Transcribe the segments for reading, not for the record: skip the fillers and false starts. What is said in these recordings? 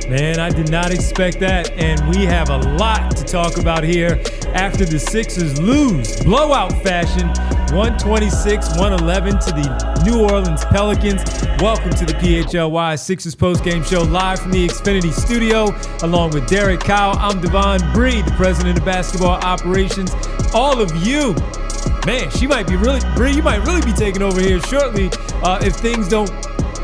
Man, I did not expect that, and we have a lot to talk about here after the Sixers lose blowout fashion, 126-111 to the New Orleans Pelicans. Welcome to the PHLY Sixers postgame show live from the Xfinity studio, along with Derek Kyle. I'm Devon Bree, the president of basketball operations. All of you, man, you might really be taking over here shortly if things don't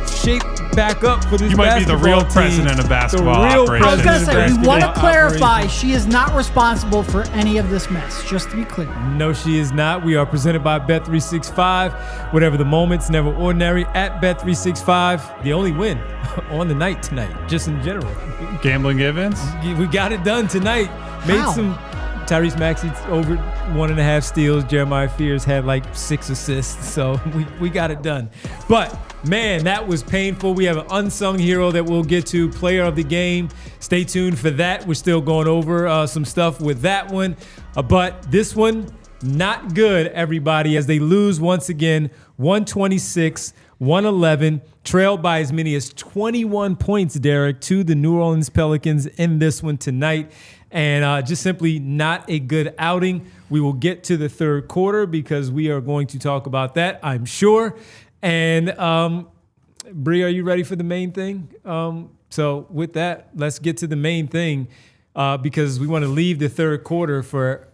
shape back up for this. You might be the real team. president of basketball operations. I was going to say, we want to clarify, she is not responsible for any of this mess, just to be clear. No, she is not. We are presented by Bet365. Whatever the moments, never ordinary. At Bet365, the only win on the night tonight, just in general. Gambling events? We got it done tonight. Made some Tyrese Maxey over 1.5 steals. Jeremiah Fears had like 6 assists. So we got it done. But man, that was painful. We have an unsung hero that we'll get to, player of the game. Stay tuned for that. We're still going over some stuff with that one. But this one, not good, everybody, as they lose once again, 126-111, trailed by as many as 21 points, Derek, to the New Orleans Pelicans in this one tonight. And just simply not a good outing. We will get to the third quarter because we are going to talk about that, I'm sure. And Bree, are you ready for the main thing? So with that, let's get to the main thing because we want to leave the third quarter for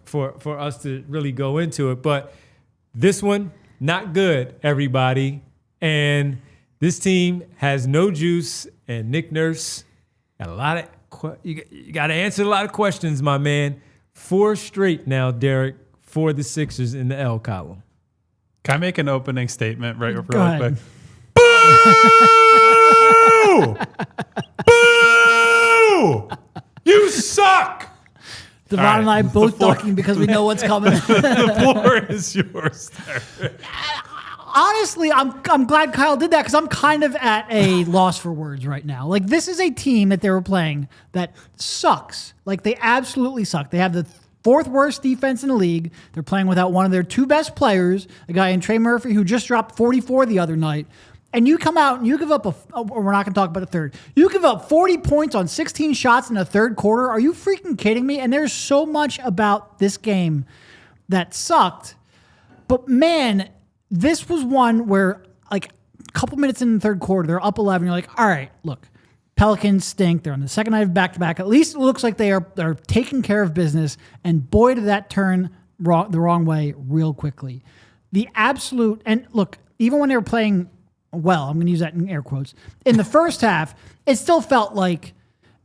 us to really go into it. But this one, not good, everybody. And this team has no juice. And Nick Nurse got a lot of you got to answer a lot of questions, my man. 4 straight now, Derek, for the Sixers in the L column. Can I make an opening statement real quick? Boo! Boo! You suck! Devon and I both talking because we know what's coming. The floor is yours. Honestly, I'm glad Kyle did that because I'm kind of at a loss for words right now. Like, this is a team that they were playing that sucks. Like, they absolutely suck. They have the 4th worst defense in the league. They're playing without one of their 2 best players, a guy in Trey Murphy who just dropped 44 the other night. And you come out and you give up we're not going to talk about a third. You give up 40 points on 16 shots in the third quarter. Are you freaking kidding me? And there's so much about this game that sucked. But man, this was one where, like, a couple minutes in the third quarter, they're up 11. You're like, all right, look, Pelicans stink. They're on the second night of back-to-back. At least it looks like they're taking care of business. And boy, did that turn the wrong way real quickly. The absolute, and look, even when they were playing well, I'm going to use that in air quotes, in the first half, it still felt like,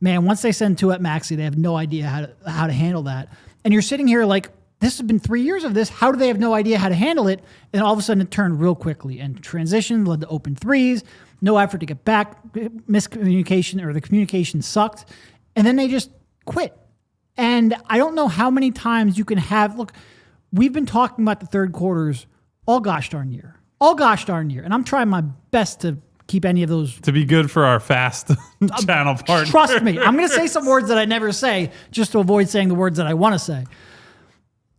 man, once they send 2 at Maxey, they have no idea how to handle that. And you're sitting here like, this has been 3 years of this. How do they have no idea how to handle it? And all of a sudden it turned real quickly. And transition led to open threes. No effort to get back. Miscommunication, or the communication sucked. And then they just quit. And I don't know how many times you can have... Look, we've been talking about the third quarters all gosh darn year. All gosh darn year. And I'm trying my best to keep any of those... To be good for our fast channel partner. Trust me. I'm going to say some words that I never say just to avoid saying the words that I want to say.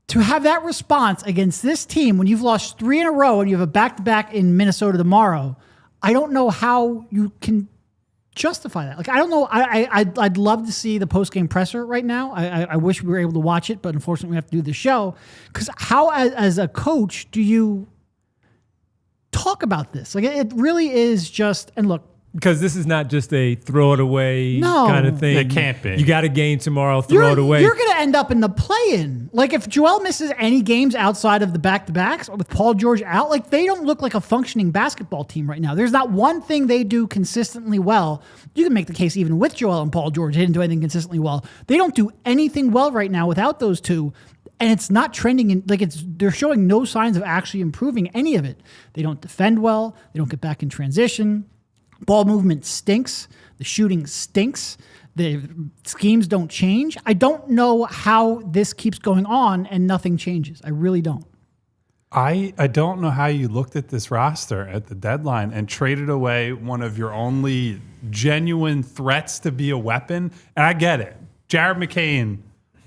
To have that response against this team when you've lost 3 in a row and you have a back-to-back in Minnesota tomorrow, I don't know how you can justify that. Like, I don't know. I'd love to see the post-game presser right now. I wish we were able to watch it, but unfortunately we have to do the show. Because how, as a coach, do you talk about this? Like, it really is just, and look, because this is not just a throw it away kind of thing. It can't be. You got a game tomorrow, throw it away. You're going to end up in the play-in. Like, if Joel misses any games outside of the back-to-backs with Paul George out, like, they don't look like a functioning basketball team right now. There's not one thing they do consistently well. You can make the case even with Joel and Paul George. They didn't do anything consistently well. They don't do anything well right now without those two. And it's not trending in, like, they're showing no signs of actually improving any of it. They don't defend well. They don't get back in transition. Ball movement stinks. The shooting stinks. The schemes don't change. I don't know how this keeps going on and nothing changes. I really don't. I don't know how you looked at this roster at the deadline and traded away one of your only genuine threats to be a weapon. And I get it. Jared McCain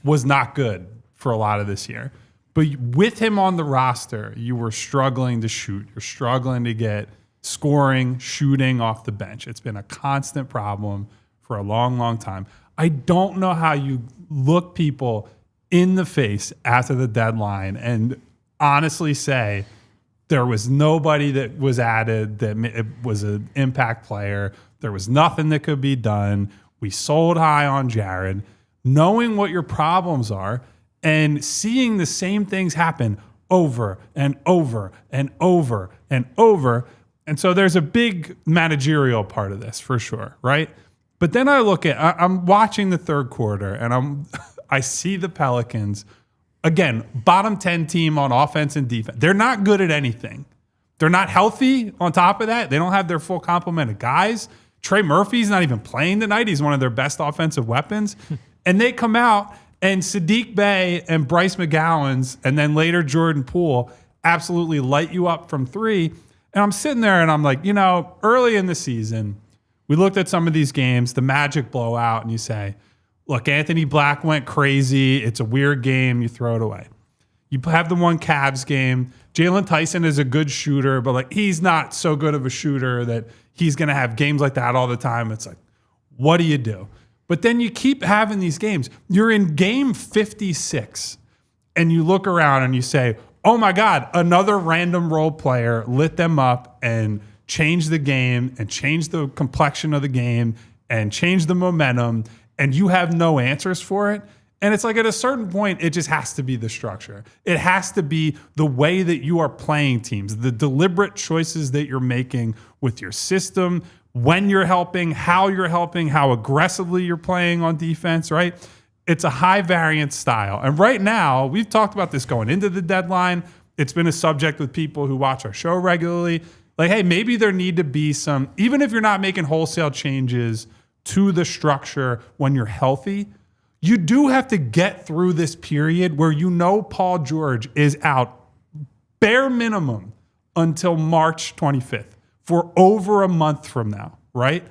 was not good for a lot of this year. But with him on the roster, you were struggling to shoot. You're struggling to get scoring, shooting off the bench. It's been a constant problem for a long, long time. I don't know how you look people in the face after the deadline and honestly say there was nobody that was added that it was an impact player. There was nothing that could be done. We sold high on Jared. Knowing what your problems are and seeing the same things happen over and over and over and over. And so there's a big managerial part of this for sure, right? But then I look at, I'm watching the third quarter and I see the Pelicans, again, bottom 10 team on offense and defense. They're not good at anything. They're not healthy on top of that. They don't have their full complement of guys. Trey Murphy's not even playing tonight. He's one of their best offensive weapons. And they come out and Saddiq Bey and Bryce McGowan's and then later Jordan Poole absolutely light you up from three. And I'm sitting there and I'm like, early in the season, we looked at some of these games, the Magic blowout, and you say, look, Anthony Black went crazy. It's a weird game. You throw it away. You have the one Cavs game. Jalen Tyson is a good shooter, but he's not so good of a shooter that he's going to have games like that all the time. It's like, what do you do? But then you keep having these games. You're in game 56, and you look around and you say, oh my God, another random role player lit them up and changed the game and changed the complexion of the game and changed the momentum, and you have no answers for it. And it's like at a certain point, it just has to be the structure. It has to be the way that you are playing teams, the deliberate choices that you're making with your system, when you're helping, how aggressively you're playing on defense, right? It's a high variance style. And right now, we've talked about this going into the deadline. It's been a subject with people who watch our show regularly. Like, hey, maybe there need to be some, even if you're not making wholesale changes to the structure when you're healthy, you do have to get through this period where Paul George is out bare minimum until March 25th for over a month from now, right?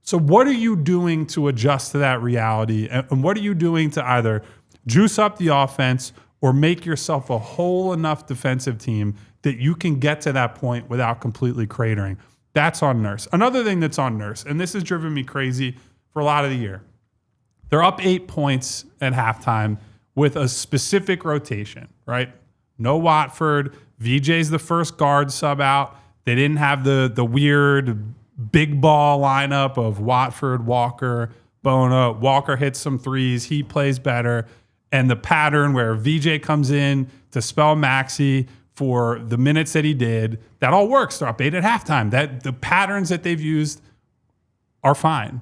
So what are you doing to adjust to that reality? And what are you doing to either juice up the offense or make yourself a whole enough defensive team that you can get to that point without completely cratering? That's on Nurse. Another thing that's on Nurse, and this has driven me crazy for a lot of the year, they're up 8 points at halftime with a specific rotation, right? No Watford. VJ's the first guard sub out. They didn't have the weird big ball lineup of Watford, Walker, Bona. Walker hits some threes. He plays better. And the pattern where VJ comes in to spell Maxey for the minutes that he did, that all works. They're up 8 at halftime. The patterns that they've used are fine.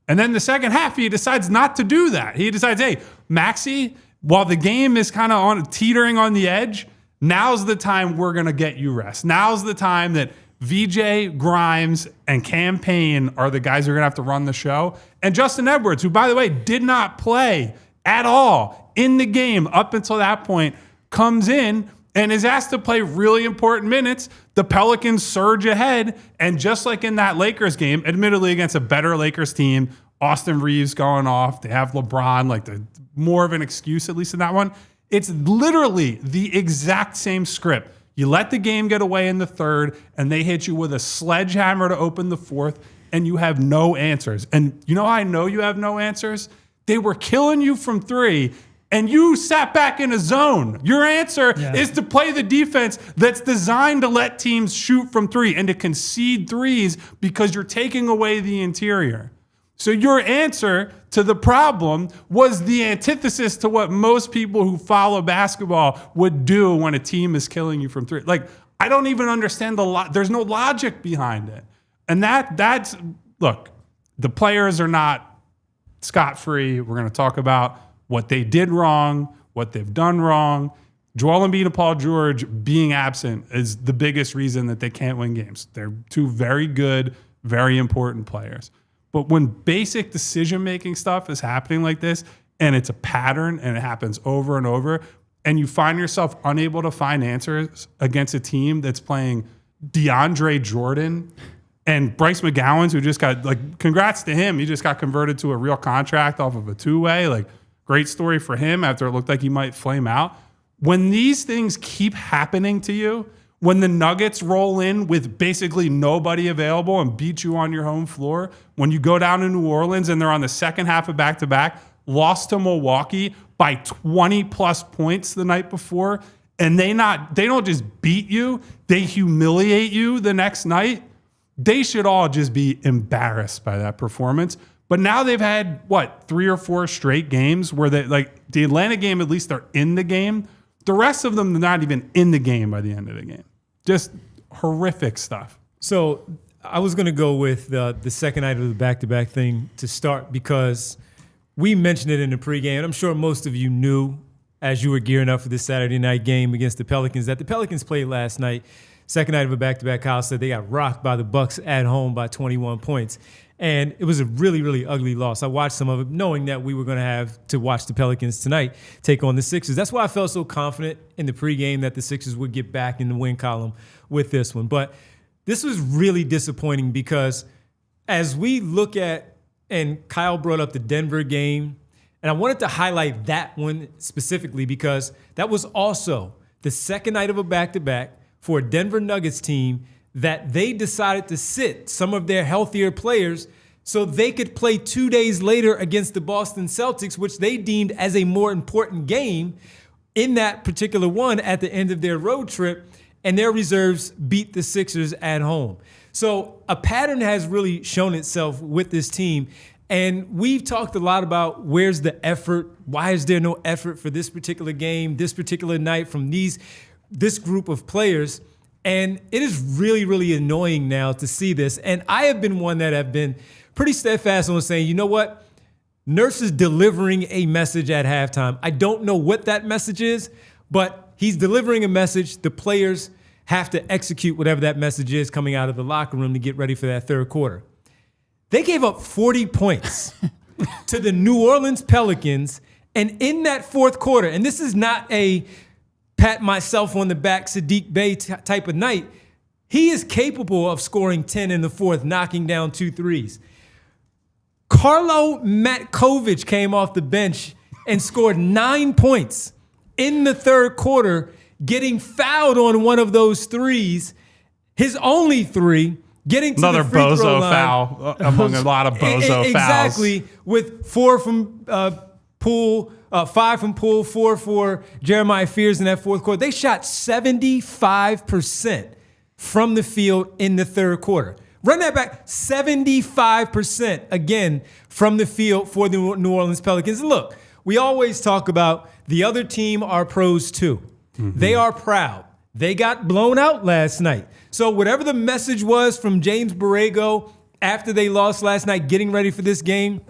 And then the second half, he decides not to do that. He decides, hey, Maxey, while the game is kind of teetering on the edge, now's the time we're going to get you rest. Now's the time that VJ, Grimes, and Cam Payne are the guys who are going to have to run the show. And Justin Edwards, who, by the way, did not play at all in the game up until that point, comes in and is asked to play really important minutes. The Pelicans surge ahead, and just like in that Lakers game, admittedly against a better Lakers team, Austin Reeves going off, they have LeBron, more of an excuse, at least in that one. It's literally the exact same script. You let the game get away in the third, and they hit you with a sledgehammer to open the fourth, and you have no answers. And you know how I know you have no answers? They were killing you from three, and you sat back in a zone. Your answer is to play the defense that's designed to let teams shoot from three and to concede threes because you're taking away the interior. So your answer to the problem was the antithesis to what most people who follow basketball would do when a team is killing you from three. I don't even understand there's no logic behind it. And that's, look, the players are not scot-free. We're going to talk about what they did wrong, what they've done wrong. Joel Embiid and Paul George being absent is the biggest reason that they can't win games. They're two very good, very important players. But when basic decision-making stuff is happening like this, and it's a pattern, and it happens over and over, and you find yourself unable to find answers against a team that's playing DeAndre Jordan and Bryce McGowan's, who just got, congrats to him. He just got converted to a real contract off of a two-way. Great story for him after it looked like he might flame out. When these things keep happening to you, When the Nuggets roll in with basically nobody available and beat you on your home floor, when you go down to New Orleans and they're on the second half of back-to-back, lost to Milwaukee by 20-plus points the night before, and they don't just beat you, they humiliate you the next night, they should all just be embarrassed by that performance. But now they've had, 3 or 4 straight games where the Atlanta game, at least they're in the game. The rest of them, they're not even in the game by the end of the game. Just horrific stuff. So I was going to go with the second night of the back-to-back thing to start because we mentioned it in the pregame. I'm sure most of you knew as you were gearing up for this Saturday night game against the Pelicans that the Pelicans played last night. Second night of a back-to-back. Kyle said they got rocked by the Bucks at home by 21 points. And it was a really, really ugly loss. I watched some of it knowing that we were going to have to watch the Pelicans tonight take on the Sixers. That's why I felt so confident in the pregame that the Sixers would get back in the win column with this one. But this was really disappointing because as we look at, and Kyle brought up the Denver game, and I wanted to highlight that one specifically because that was also the second night of a back-to-back for a Denver Nuggets team that they decided to sit some of their healthier players so they could play 2 days later against the Boston Celtics, which they deemed as a more important game in that particular one at the end of their road trip, and their reserves beat the Sixers at home. So a pattern has really shown itself with this team, and we've talked a lot about where's the effort, why is there no effort for this particular game, this particular night from this group of players. And it is really, really annoying now to see this. And I have been one that have been pretty steadfast on saying, you know what? Nurse is delivering a message at halftime. I don't know what that message is, but he's delivering a message. The players have to execute whatever that message is coming out of the locker room to get ready for that third quarter. They gave up 40 points to the New Orleans Pelicans. And in that fourth quarter, and this is not a pat myself on the back, Saddiq Bey type of night, he is capable of scoring 10 in the fourth, knocking down 2 threes. Carlo Matkovic came off the bench and scored 9 points in the third quarter, getting fouled on one of those threes, his only 3, getting to another the free bozo throw line. foul among a lot of bozo fouls. Exactly, with 4 from Poole, 5 from Poole, 4 for Jeremiah Fears in that fourth quarter. They shot 75% from the field in the third quarter. Run that back, 75% again from the field for the New Orleans Pelicans. Look, we always talk about the other team are pros too. Mm-hmm. They are proud. They got blown out last night. So whatever the message was from James Borrego after they lost last night, getting ready for this game,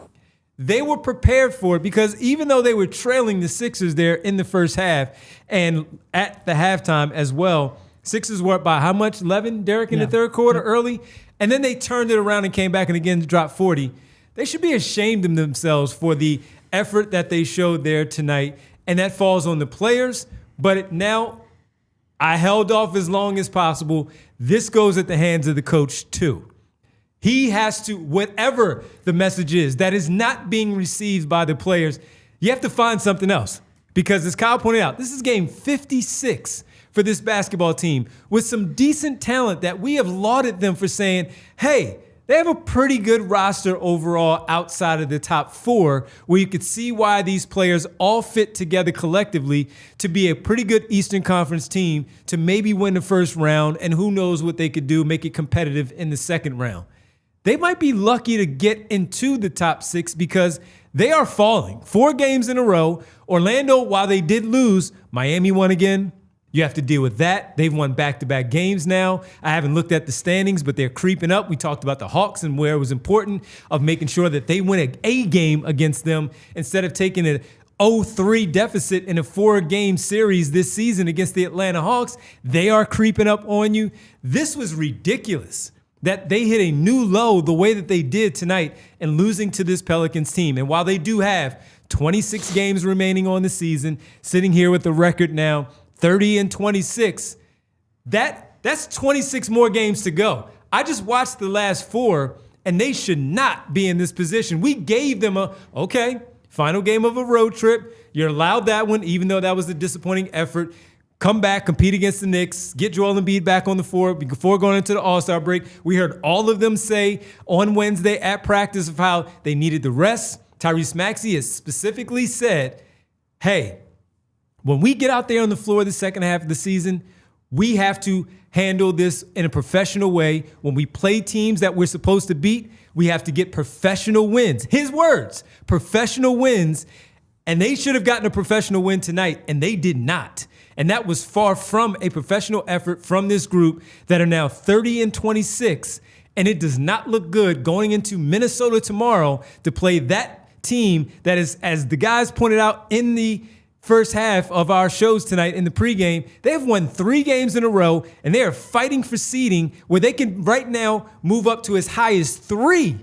they were prepared for it because even though they were trailing the Sixers there in the first half and at the halftime as well, Sixers were up by how much? 11, Derek, in the third quarter early? And then they turned it around and came back and again dropped 40. They should be ashamed of themselves for the effort that they showed there tonight, and that falls on the players. But now I held off as long as possible. This goes at the hands of the coach too. He has to, whatever the message is that is not being received by the players, you have to find something else. Because as Kyle pointed out, this is game 56 for this basketball team with some decent talent that we have lauded them for saying, hey, they have a pretty good roster overall outside of the top 4, where you could see why these players all fit together collectively to be a pretty good Eastern Conference team to maybe win the first round, and who knows what they could do, make it competitive in the second round. They might be lucky to get into the top 6 because they are falling 4 games in a row. Orlando, while they did lose, Miami won again. You have to deal with that. They've won back-to-back games now. I haven't looked at the standings, but they're creeping up. We talked about the Hawks and where it was important of making sure that they win a game against them instead of taking an 0-3 deficit in a 4-game series this season against the Atlanta Hawks. They are creeping up on you. This was ridiculous that they hit a new low the way that they did tonight and losing to this Pelicans team. And while they do have 26 games remaining on the season, sitting here with the record now 30-26, that's 26 more games to go. I just watched the last 4, and they should not be in this position. We gave them final game of a road trip. You're allowed that one, even though that was a disappointing effort. come back, compete against the Knicks, get Joel Embiid back on the floor before going into the All-Star break. We heard all of them say on Wednesday at practice of how they needed the rest. Tyrese Maxey has specifically said, hey, when we get out there on the floor the second half of the season, we have to handle this in a professional way. When we play teams that we're supposed to beat, we have to get professional wins. His words, professional wins. And they should have gotten a professional win tonight, and they did not. And that was far from a professional effort from this group that are now 30-26. And it does not look good going into Minnesota tomorrow to play that team that is, as the guys pointed out in the first half of our shows tonight in the pregame, they have won 3 games in a row, and they are fighting for seeding where they can right now move up to as high as 3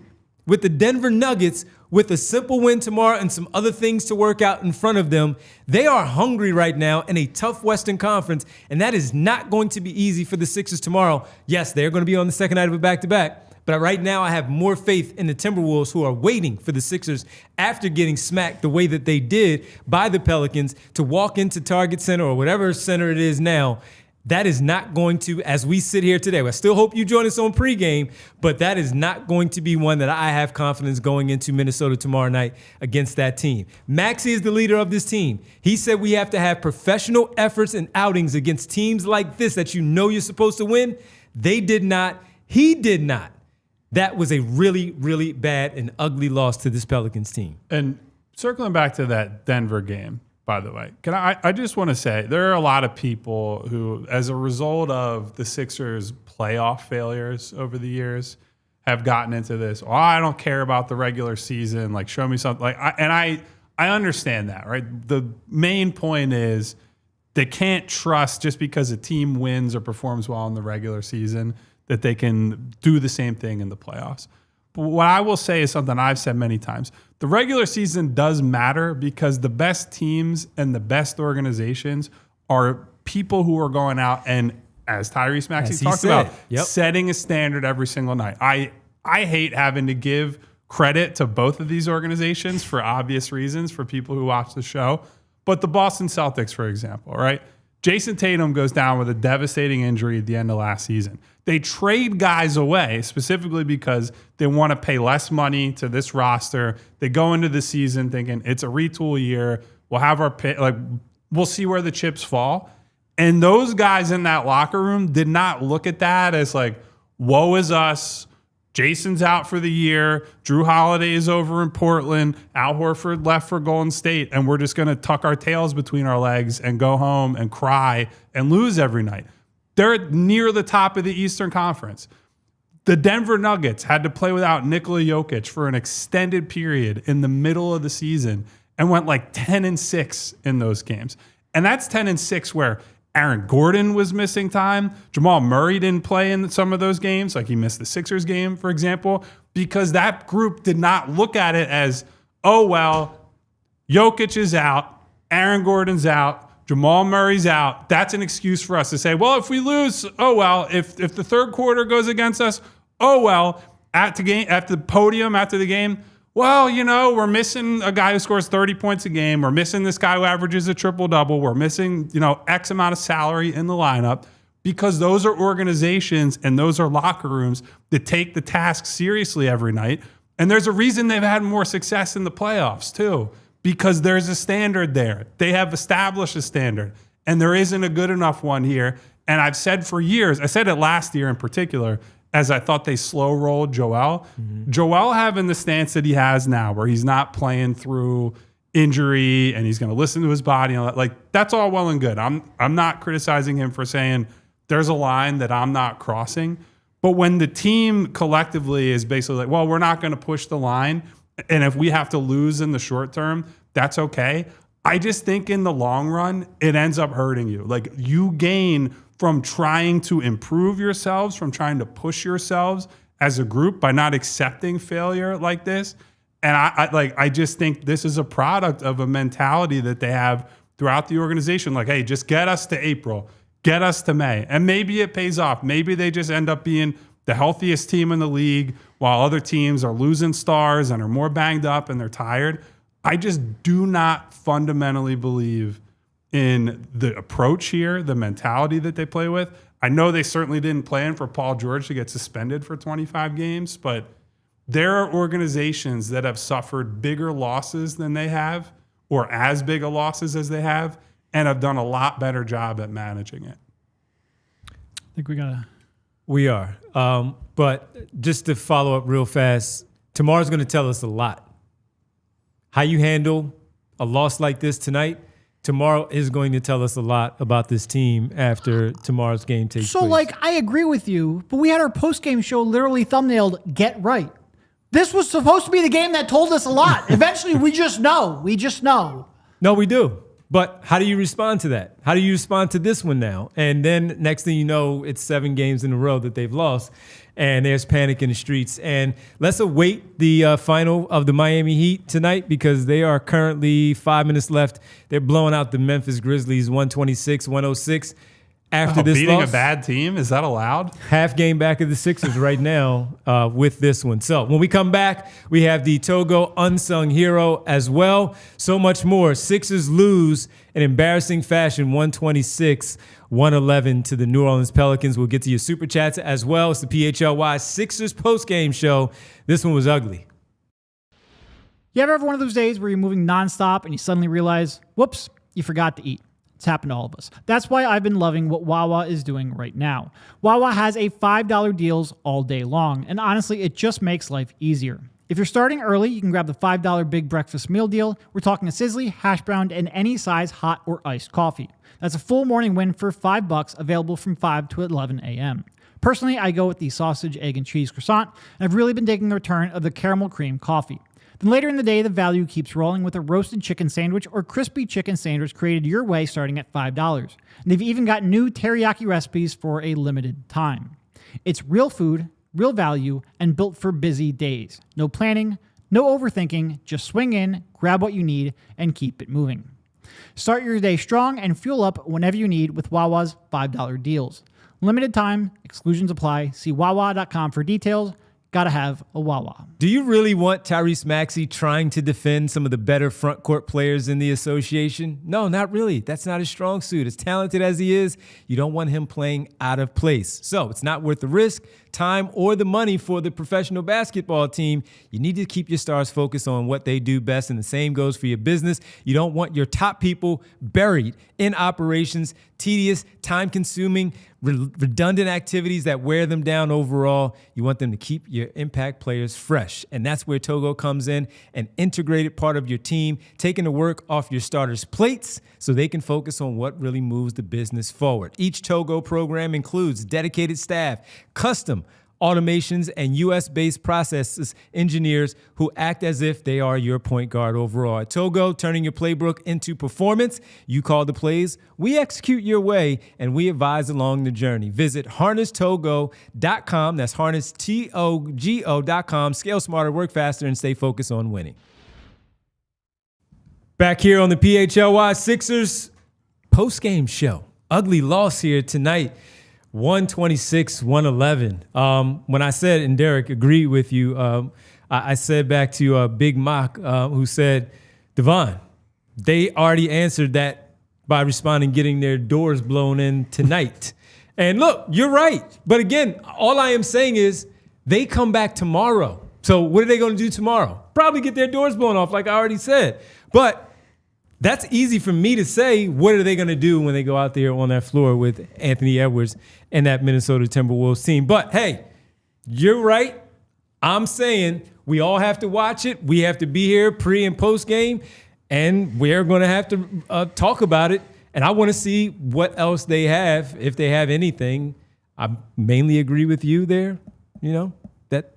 with the Denver Nuggets with a simple win tomorrow and some other things to work out in front of them. They are hungry right now in a tough Western Conference, and that is not going to be easy for the Sixers tomorrow. Yes, they're going to be on the second night of a back-to-back, but right now I have more faith in the Timberwolves, who are waiting for the Sixers after getting smacked the way that they did by the Pelicans to walk into Target Center or whatever center it is now. That is not going to, as we sit here today, I still hope you join us on pregame, but that is not going to be one that I have confidence going into Minnesota tomorrow night against that team. Maxey is the leader of this team. He said we have to have professional efforts and outings against teams like this that you know you're supposed to win. They did not. He did not. That was a really, really bad and ugly loss to this Pelicans team. And circling back to that Denver game, by the way, I just want to say there are a lot of people who, as a result of the Sixers' playoff failures over the years, have gotten into this. Oh, I don't care about the regular season. Like, show me something. Like, I understand that, right? The main point is they can't trust just because a team wins or performs well in the regular season that they can do the same thing in the playoffs. But what I will say is something I've said many times. The regular season does matter because the best teams and the best organizations are people who are going out and, as Tyrese Maxey talked about, setting a standard every single night. I hate having to give credit to both of these organizations for obvious reasons for people who watch the show. But the Boston Celtics, for example, right? Jason Tatum goes down with a devastating injury at the end of last season. They trade guys away specifically because they want to pay less money to this roster. They go into the season thinking it's a retool year. We'll have our pay, we'll see where the chips fall. And those guys in that locker room did not look at that as like, woe is us. Jason's out for the year. Drew Holiday is over in Portland. Al Horford left for Golden State. And we're just going to tuck our tails between our legs and go home and cry and lose every night. They're near the top of the Eastern Conference. The Denver Nuggets had to play without Nikola Jokic for an extended period in the middle of the season and went like 10-6 in those games. And that's 10-6 where Aaron Gordon was missing time. Jamal Murray didn't play in some of those games, like he missed the Sixers game, for example, because that group did not look at it as, oh, well, Jokic is out, Aaron Gordon's out, Jamal Murray's out. That's an excuse for us to say, well, if we lose, oh, well, if the third quarter goes against us, oh, well, at the podium after the game, well, you know, we're missing a guy who scores 30 points a game. We're missing this guy who averages a triple-double. We're missing, you know, X amount of salary in the lineup, because those are organizations and those are locker rooms that take the task seriously every night. And there's a reason they've had more success in the playoffs, too, because there's a standard there. They have established a standard, and there isn't a good enough one here. And I've said for years, I said it last year in particular, as I thought they slow-rolled Joel. Mm-hmm. Joel having the stance that he has now, where he's not playing through injury and he's going to listen to his body, and all that, like, that's all well and good. I'm not criticizing him for saying there's a line that I'm not crossing. But when the team collectively is basically like, well, we're not going to push the line, and if we have to lose in the short term, that's okay. I just think in the long run, it ends up hurting you. Like, you gain from trying to improve yourselves, from trying to push yourselves as a group by not accepting failure like this. And I just think this is a product of a mentality that they have throughout the organization. Like, hey, just get us to April, get us to May. And maybe it pays off. Maybe they just end up being the healthiest team in the league while other teams are losing stars and are more banged up and they're tired. I just do not fundamentally believe in the approach here, the mentality that they play with. I know they certainly didn't plan for Paul George to get suspended for 25 games, but there are organizations that have suffered bigger losses than they have, or as big a losses as they have, and have done a lot better job at managing it. I think We are. But just to follow up real fast, tomorrow's going to tell us a lot. How you handle a loss like this tonight, tomorrow is going to tell us a lot about this team after tomorrow's game takes place. So, like, I agree with you, but we had our post-game show literally thumbnailed, Get Right. This was supposed to be the game that told us a lot. Eventually, we just know. We just know. No, we do. But how do you respond to that? How do you respond to this one now? And then next thing you know, it's 7 games in a row that they've lost, and there's panic in the streets. And let's await the final of the Miami Heat tonight, because they are currently 5 minutes left. They're blowing out the Memphis Grizzlies 126-106. After this beating loss, a bad team, is that allowed? half game back of the Sixers right now with this one. So when we come back, we have the Togo unsung hero as well. So much more. Sixers lose in embarrassing fashion, 126-111 to the New Orleans Pelicans. We'll get to your super chats as well. It's the PHLY Sixers postgame show. This one was ugly. You ever have one of those days where you're moving nonstop and you suddenly realize, whoops, you forgot to eat? It's happened to all of us. That's why I've been loving what Wawa is doing right now. Wawa has a $5 deals all day long, and honestly, it just makes life easier. If you're starting early, you can grab the $5 big breakfast meal deal. We're talking a sizzly, hash browned, and any size hot or iced coffee. That's a full morning win for $5, available from 5 to 11 a.m. Personally, I go with the sausage, egg, and cheese croissant, and I've really been digging the return of the caramel cream coffee. Then later in the day, the value keeps rolling with a roasted chicken sandwich or crispy chicken sandwich created your way starting at $5. And they've even got new teriyaki recipes for a limited time. It's real food, real value, and built for busy days. No planning, no overthinking, just swing in, grab what you need, and keep it moving. Start your day strong and fuel up whenever you need with Wawa's $5 deals. Limited time, exclusions apply. See wawa.com for details. Gotta have a Wawa. Do you really want Tyrese Maxey trying to defend some of the better front court players in the association? No, not really. That's not his strong suit. As talented as he is, you don't want him playing out of place. So it's not worth the risk, time, or the money for the professional basketball team. You need to keep your stars focused on what they do best, and the same goes for your business. You don't want your top people buried in operations, tedious, time-consuming, redundant activities that wear them down overall. You want them to keep your impact players fresh. And that's where Togo comes in, an integrated part of your team, taking the work off your starters' plates so they can focus on what really moves the business forward. Each Togo program includes dedicated staff, custom automations, and U.S.-based processes engineers who act as if they are your point guard overall. At Togo, turning your playbook into performance. You call the plays, we execute your way, and we advise along the journey. Visit harnesstogo.com. That's harnesstogo.com. Scale smarter, work faster, and stay focused on winning. Back here on the PHLY Sixers post-game show. Ugly loss here tonight. 126-111. When I said, and Derek agreed with you, I said back to Big Mock, who said, Devon, they already answered that by responding, getting their doors blown in tonight. And look, you're right. But again, all I am saying is they come back tomorrow. So what are they going to do tomorrow? Probably get their doors blown off, like I already said. But that's easy for me to say. What are they going to do when they go out there on that floor with Anthony Edwards and that Minnesota Timberwolves team? But hey, you're right. I'm saying we all have to watch it. We have to be here pre and post game, and we're going to have to talk about it. And I want to see what else they have, if they have anything. I mainly agree with you there. You know, that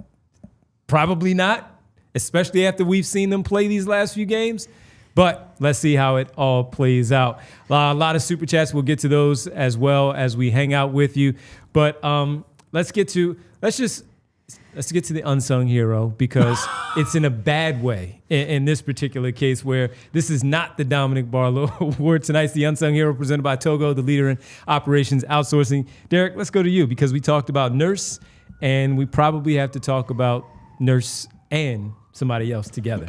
probably not, especially after we've seen them play these last few games. But let's see how it all plays out. A lot of super chats. We'll get to those as well as we hang out with you. But let's get to the unsung hero, because it's in a bad way in this particular case, where this is not the Dominic Barlow Award. Tonight's the unsung hero presented by Togo, the leader in operations outsourcing. Derek, let's go to you, because we talked about Nurse, and we probably have to talk about Nurse and somebody else together.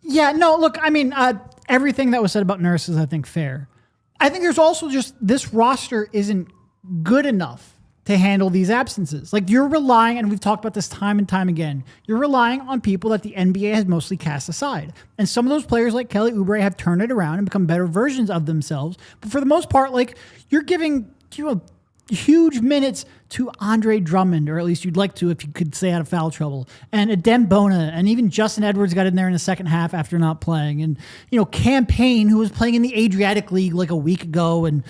Yeah, no, look, I mean, everything that was said about Nurse is, I think, fair. I think there's also just this roster isn't good enough to handle these absences. Like you're relying, and we've talked about this time and time again, you're relying on people that the NBA has mostly cast aside. And some of those players like Kelly Oubre have turned it around and become better versions of themselves. But for the most part, like you're giving huge minutes to Andre Drummond, or at least you'd like to if you could stay out of foul trouble, and Adem Bona, and even Justin Edwards got in there in the second half after not playing, and Cam Payne, who was playing in the Adriatic League like a week ago, and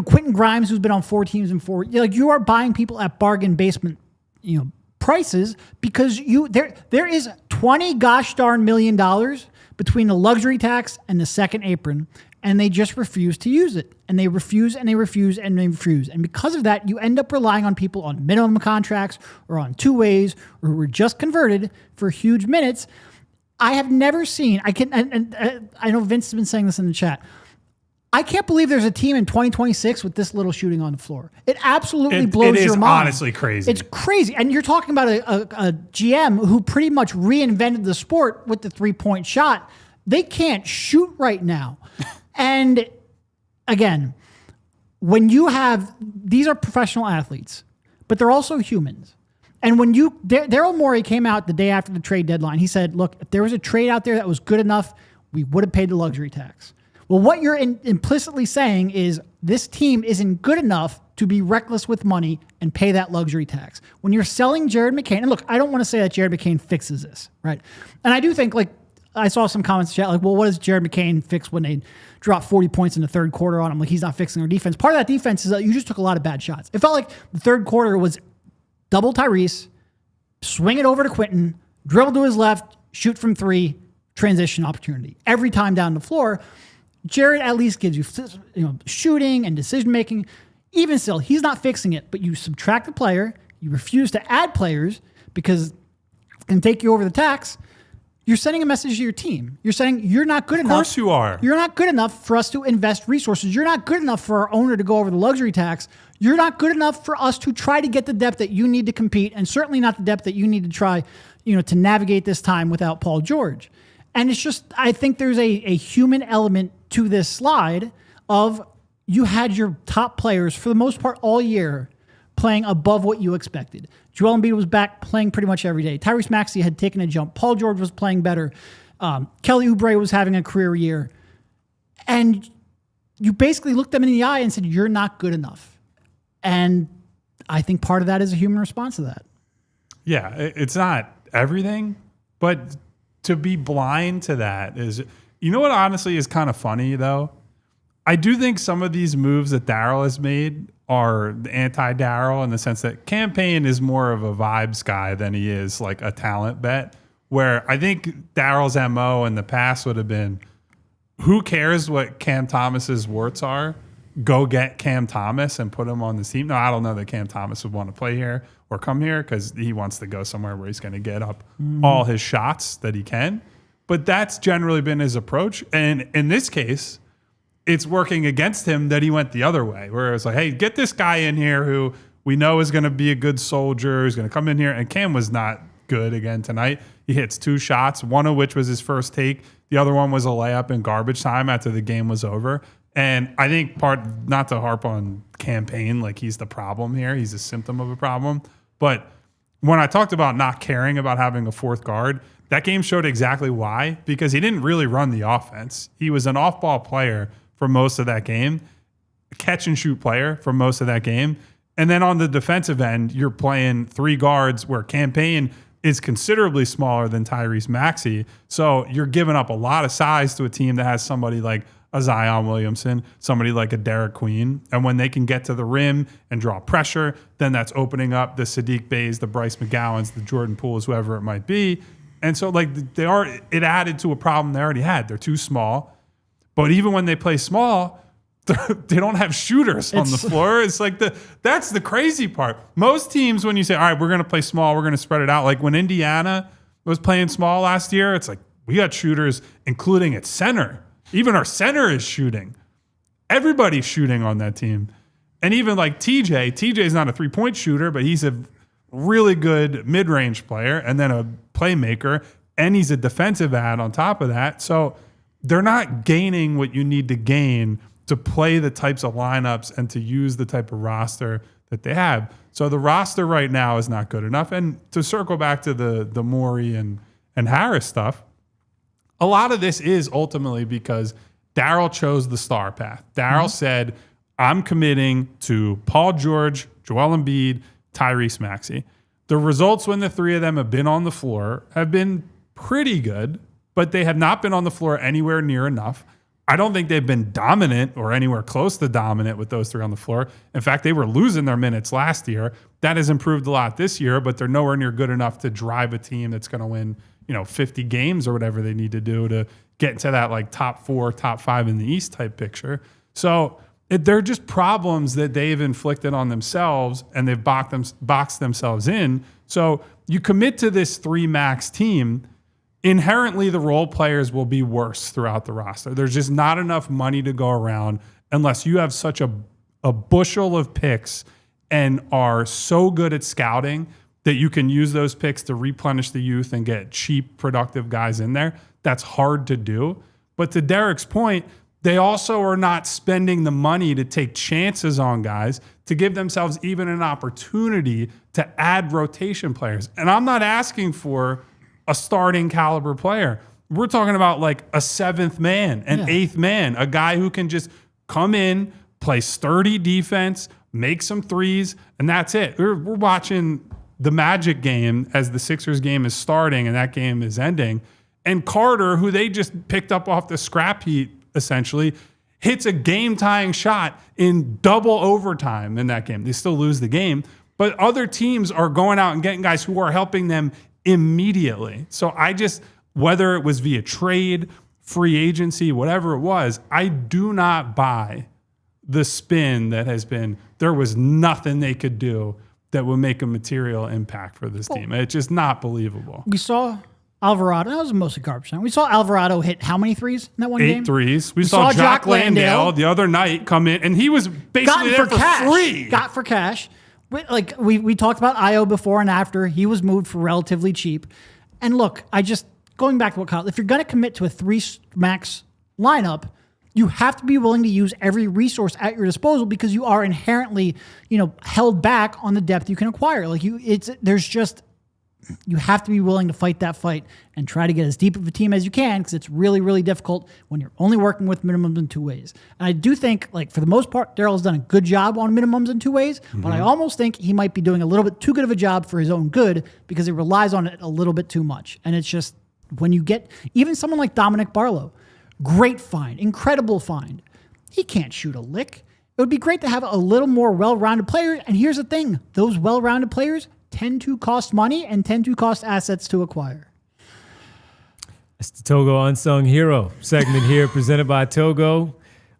Quentin Grimes, who's been on 4 teams and 4. Like you are buying people at bargain basement, prices because there is $20 gosh darn million between the luxury tax and the second apron. And they just refuse to use it. And they refuse and they refuse and they refuse. And because of that, you end up relying on people on minimum contracts or on two-ways or who were just converted for huge minutes. I have never seen, and I know Vince has been saying this in the chat, I can't believe there's a team in 2026 with this little shooting on the floor. It absolutely blows your mind. It is honestly crazy. It's crazy. And you're talking about a GM who pretty much reinvented the sport with the three-point shot. They can't shoot right now. And again, when you have, these are professional athletes, but they're also humans. And when Daryl Morey came out the day after the trade deadline, he said, look, if there was a trade out there that was good enough, we would have paid the luxury tax. Well, what you're implicitly saying is this team isn't good enough to be reckless with money and pay that luxury tax. When you're selling Jared McCain, and look, I don't want to say that Jared McCain fixes this, right? And I do think, I saw some comments in chat like, well, what does Jared McCain fix when they drop 40 points in the third quarter on him? Like, he's not fixing our defense. Part of that defense is that you just took a lot of bad shots. It felt like the third quarter was double Tyrese, swing it over to Quentin, dribble to his left, shoot from 3, transition opportunity. Every time down the floor, Jared at least gives you shooting and decision-making. Even still, he's not fixing it, but you subtract the player, you refuse to add players because it can take you over the tax. You're sending a message to your team. You're saying you're not good enough. Of course you are. You're not good enough for us to invest resources. You're not good enough for our owner to go over the luxury tax. You're not good enough for us to try to get the depth that you need to compete, and certainly not the depth that you need to try, to navigate this time without Paul George. And it's just, I think there's a human element to this slide of you had your top players for the most part all year playing above what you expected. Joel Embiid was back playing pretty much every day. Tyrese Maxey had taken a jump. Paul George was playing better. Kelly Oubre was having a career year. And you basically looked them in the eye and said, you're not good enough. And I think part of that is a human response to that. Yeah, it's not everything, but to be blind to that is, what honestly is kind of funny though? I do think some of these moves that Daryl has made are anti-Daryl in the sense that Cam Payne is more of a vibes guy than he is like a talent bet, where I think Daryl's MO in the past would have been, who cares what Cam Thomas's warts are? Go get Cam Thomas and put him on the team. No, I don't know that Cam Thomas would want to play here or come here because he wants to go somewhere where he's going to get up all his shots that he can. But that's generally been his approach. And in this case, it's working against him that he went the other way, where it's like, hey, get this guy in here who we know is going to be a good soldier, who's going to come in here. And Cam was not good again tonight. He hits 2 shots, one of which was his first take. The other one was a layup in garbage time after the game was over. And I think not to harp on Cam Payne, like he's the problem here. He's a symptom of a problem. But when I talked about not caring about having a fourth guard, that game showed exactly why, because he didn't really run the offense. He was an off-ball player for most of that game, a catch-and-shoot player for most of that game. And then on the defensive end, you're playing 3 guards where Cam Payne is considerably smaller than Tyrese Maxey. So you're giving up a lot of size to a team that has somebody like a Zion Williamson, somebody like a Derek Queen. And when they can get to the rim and draw pressure, then that's opening up the Saddiq Beys, the Bryce McGowans, the Jordan Pooles, whoever it might be. And so it added to a problem they already had. They're too small. But even when they play small, they don't have shooters on the floor. It's like that's the crazy part. Most teams, when you say, all right, we're going to play small, we're going to spread it out. Like when Indiana was playing small last year, it's like we got shooters, including at center. Even our center is shooting. Everybody's shooting on that team. And even like TJ's not a three-point shooter, but he's a really good mid-range player and then a playmaker, and he's a defensive ad on top of that. So they're not gaining what you need to gain to play the types of lineups and to use the type of roster that they have. So the roster right now is not good enough. And to circle back to the Morey and Harris stuff, a lot of this is ultimately because Daryl chose the star path. Daryl said, I'm committing to Paul George, Joel Embiid, Tyrese Maxey. The results when the three of them have been on the floor have been pretty good, but they have not been on the floor anywhere near enough. I don't think they've been dominant or anywhere close to dominant with those three on the floor. In fact, they were losing their minutes last year. That has improved a lot this year, but they're nowhere near good enough to drive a team that's going to win, 50 games or whatever they need to do to get into that like top 4, top 5 in the East type picture. So they're just problems that they've inflicted on themselves, and they've boxed themselves in. So you commit to this 3 max team, inherently the role players will be worse throughout the roster. There's just not enough money to go around unless you have such a bushel of picks and are so good at scouting that you can use those picks to replenish the youth and get cheap, productive guys in there. That's hard to do. But to Derek's point, they also are not spending the money to take chances on guys to give themselves even an opportunity to add rotation players. And I'm not asking for a starting caliber player. We're talking about like a 7th man, an 8th man, a guy who can just come in, play sturdy defense, make some threes, and that's it. We're watching the Magic game as the Sixers game is starting and that game is ending. And Carter, who they just picked up off the scrap heap, essentially, hits a game-tying shot in double overtime in that game. They still lose the game, but other teams are going out and getting guys who are helping them immediately. So whether it was via trade, free agency, whatever it was, I do not buy the spin that has been, there was nothing they could do that would make a material impact for this team. It's just not believable. We saw Alvarado, that was mostly garbage time. We saw Alvarado hit how many threes in that one game? 8 threes. We saw Jock Landale the other night come in, and he was basically there for free. Got for cash. We talked about Io before and after. He was moved for relatively cheap. And look, going back to what Kyle, if you're going to commit to a 3 max lineup, you have to be willing to use every resource at your disposal because you are inherently, held back on the depth you can acquire. You have to be willing to fight that fight and try to get as deep of a team as you can because it's really, really difficult when you're only working with minimums in 2 ways. And I do think, for the most part, Daryl's done a good job on minimums in 2 ways, but I almost think he might be doing a little bit too good of a job for his own good because he relies on it a little bit too much. And it's just, when you get even someone like Dominic Barlow, great find, incredible find, he can't shoot a lick. It would be great to have a little more well-rounded player. And here's the thing, those well-rounded players tend to cost money and tend to cost assets to acquire. It's the Togo Unsung Hero segment here, presented by Togo,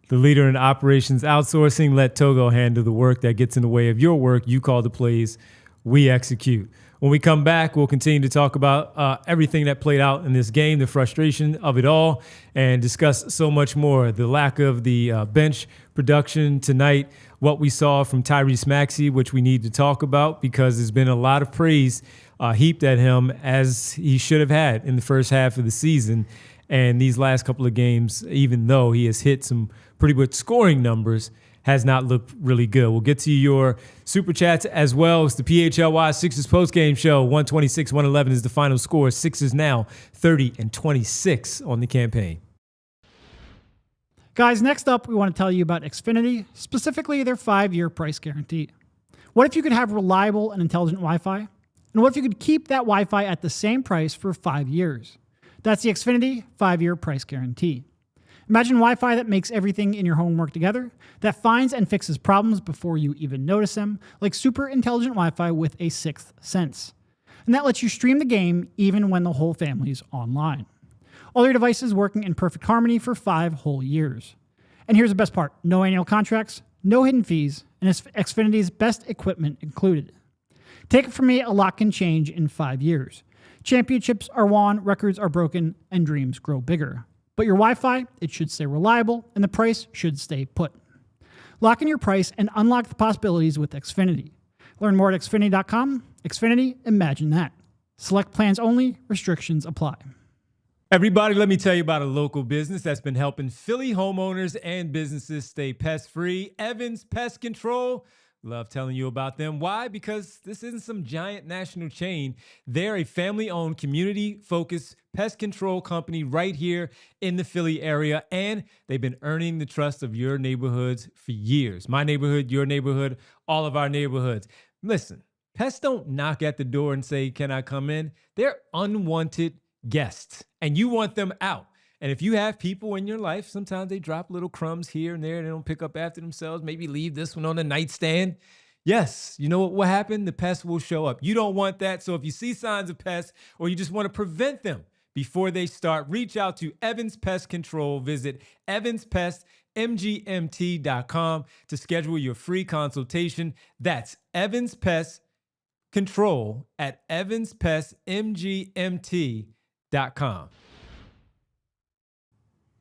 the leader in operations outsourcing. Let Togo handle the work that gets in the way of your work. You call the plays, we execute. When we come back, we'll continue to talk about everything that played out in this game, the frustration of it all, and discuss so much more. The lack of the bench production tonight, what we saw from Tyrese Maxey, which we need to talk about because there's been a lot of praise heaped at him as he should have had in the first half of the season. And these last couple of games, even though he has hit some pretty good scoring numbers, has not looked really good. We'll get to your super chats as well. It's the PHLY Sixers postgame show. 126-111 is the final score. Sixers now 30-26 on the campaign. Guys, next up, we want to tell you about Xfinity, specifically their 5-year price guarantee. What if you could have reliable and intelligent Wi-Fi? And what if you could keep that Wi-Fi at the same price for 5 years? That's the Xfinity 5-year price guarantee. Imagine Wi-Fi that makes everything in your home work together, that finds and fixes problems before you even notice them, like super intelligent Wi-Fi with a 6th sense. And that lets you stream the game even when the whole family's online. All your devices working in perfect harmony for 5 whole years. And here's the best part. No annual contracts, no hidden fees, and it's Xfinity's best equipment included. Take it from me, a lot can change in 5 years. Championships are won, records are broken, and dreams grow bigger. But your Wi-Fi, it should stay reliable, and the price should stay put. Lock in your price and unlock the possibilities with Xfinity. Learn more at Xfinity.com. Xfinity, imagine that. Select plans only, restrictions apply. Everybody, let me tell you about a local business that's been helping Philly homeowners and businesses stay pest-free. Evans Pest Control. Love telling you about them. Why? Because this isn't some giant national chain. They're a family-owned, community-focused pest control company right here in the Philly area, and they've been earning the trust of your neighborhoods for years. My neighborhood, your neighborhood, all of our neighborhoods. Listen, pests don't knock at the door and say, "Can I come in?" They're unwanted guests, and you want them out. And if you have people in your life, sometimes they drop little crumbs here and there. They don't pick up after themselves. Maybe leave this one on the nightstand. Yes, you know what will happen? The pest will show up. You don't want that. So if you see signs of pests or you just want to prevent them before they start, reach out to Evans Pest Control. Visit evanspestmgmt.com to schedule your free consultation. That's Evans Pest Control at evanspestmgmt.com.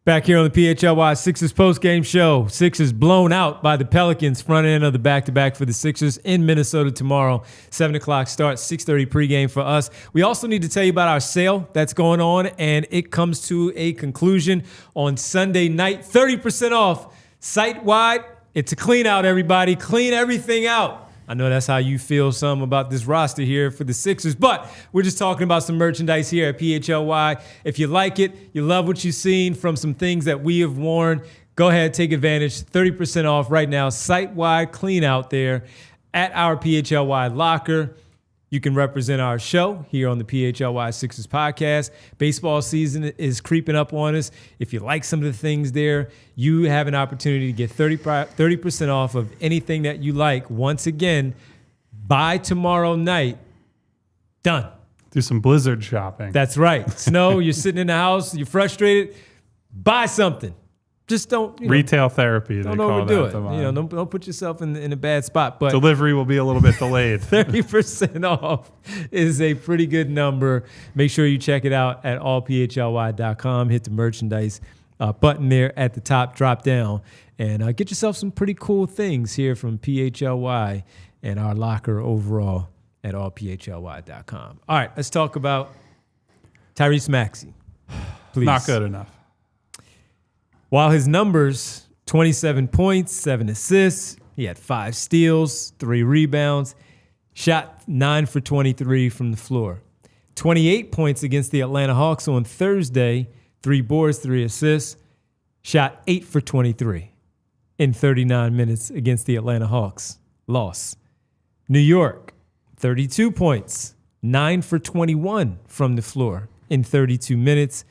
Back here on the PHLY Sixers postgame show. Sixers blown out by the Pelicans, front end of the back-to-back for the Sixers in Minnesota tomorrow. 7 o'clock start, 6:30 pregame for us. We also need to tell you about our sale that's going on, and it comes to a conclusion on Sunday night. 30% off site-wide. It's a clean out, everybody. Clean everything out. I know that's how you feel some about this roster here for the Sixers, but we're just talking about some merchandise here at PHLY. If you like it, you love what you've seen from some things that we have worn, go ahead, take advantage. 30% off right now, site-wide, clean out there at our PHLY locker. You can represent our show here on the PHLY Sixers podcast. Baseball season is creeping up on us. If you like some of the things there, you have an opportunity to get 30% off of anything that you like. Once again, by tomorrow night, done. Do some Blizzard shopping. That's right. Snow, you're sitting in the house, you're frustrated, buy something. Just don't retail therapy. Don't overdo it. Don't put yourself in a bad spot. But delivery will be a little bit delayed. 30% off is a pretty good number. Make sure you check it out at allphly.com. Hit the merchandise button there at the top. Drop down and get yourself some pretty cool things here from PHLY and our locker overall at allphly.com. All right, let's talk about Tyrese Maxey. Please. Not good enough. While his numbers, 27 points, 7 assists, he had 5 steals, 3 rebounds, shot 9 for 23 from the floor. 28 points against the Atlanta Hawks on Thursday, 3 boards, 3 assists, shot 8 for 23 in 39 minutes against the Atlanta Hawks. Loss. New York, 32 points, 9 for 21 from the floor in 32 minutes.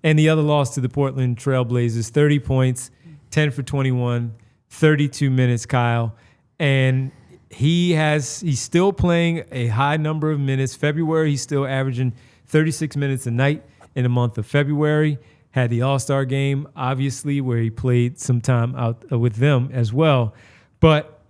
And the other loss to the Portland Trail Blazers, 30 points, 10 for 21, 32 minutes, Kyle. And he's still playing a high number of minutes. February, he's still averaging 36 minutes a night in the month of February. Had the All-Star game, obviously, where he played some time out with them as well. But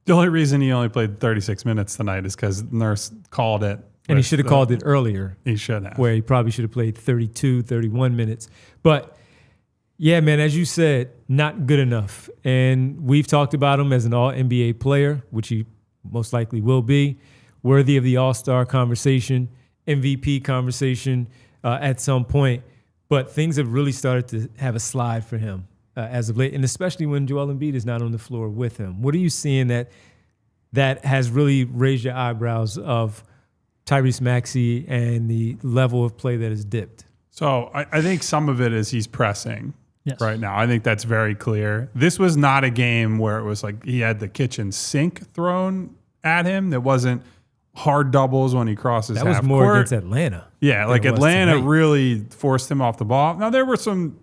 the only reason he only played 36 minutes tonight is because Nurse called it. And he should have called it earlier. He should have. Where he probably should have played 32, 31 minutes. But, yeah, man, as you said, not good enough. And we've talked about him as an all-NBA player, which he most likely will be, worthy of the All-Star conversation, MVP conversation at some point. But things have really started to have a slide for him as of late, and especially when Joel Embiid is not on the floor with him. What are you seeing that has really raised your eyebrows of Tyrese Maxey and the level of play that has dipped? So I think some of it is he's pressing right now. I think that's very clear. This was not a game where it was like he had the kitchen sink thrown at him. There wasn't hard doubles when he crosses half court. That was more against Atlanta. Yeah, like Atlanta really forced him off the ball. Now there were some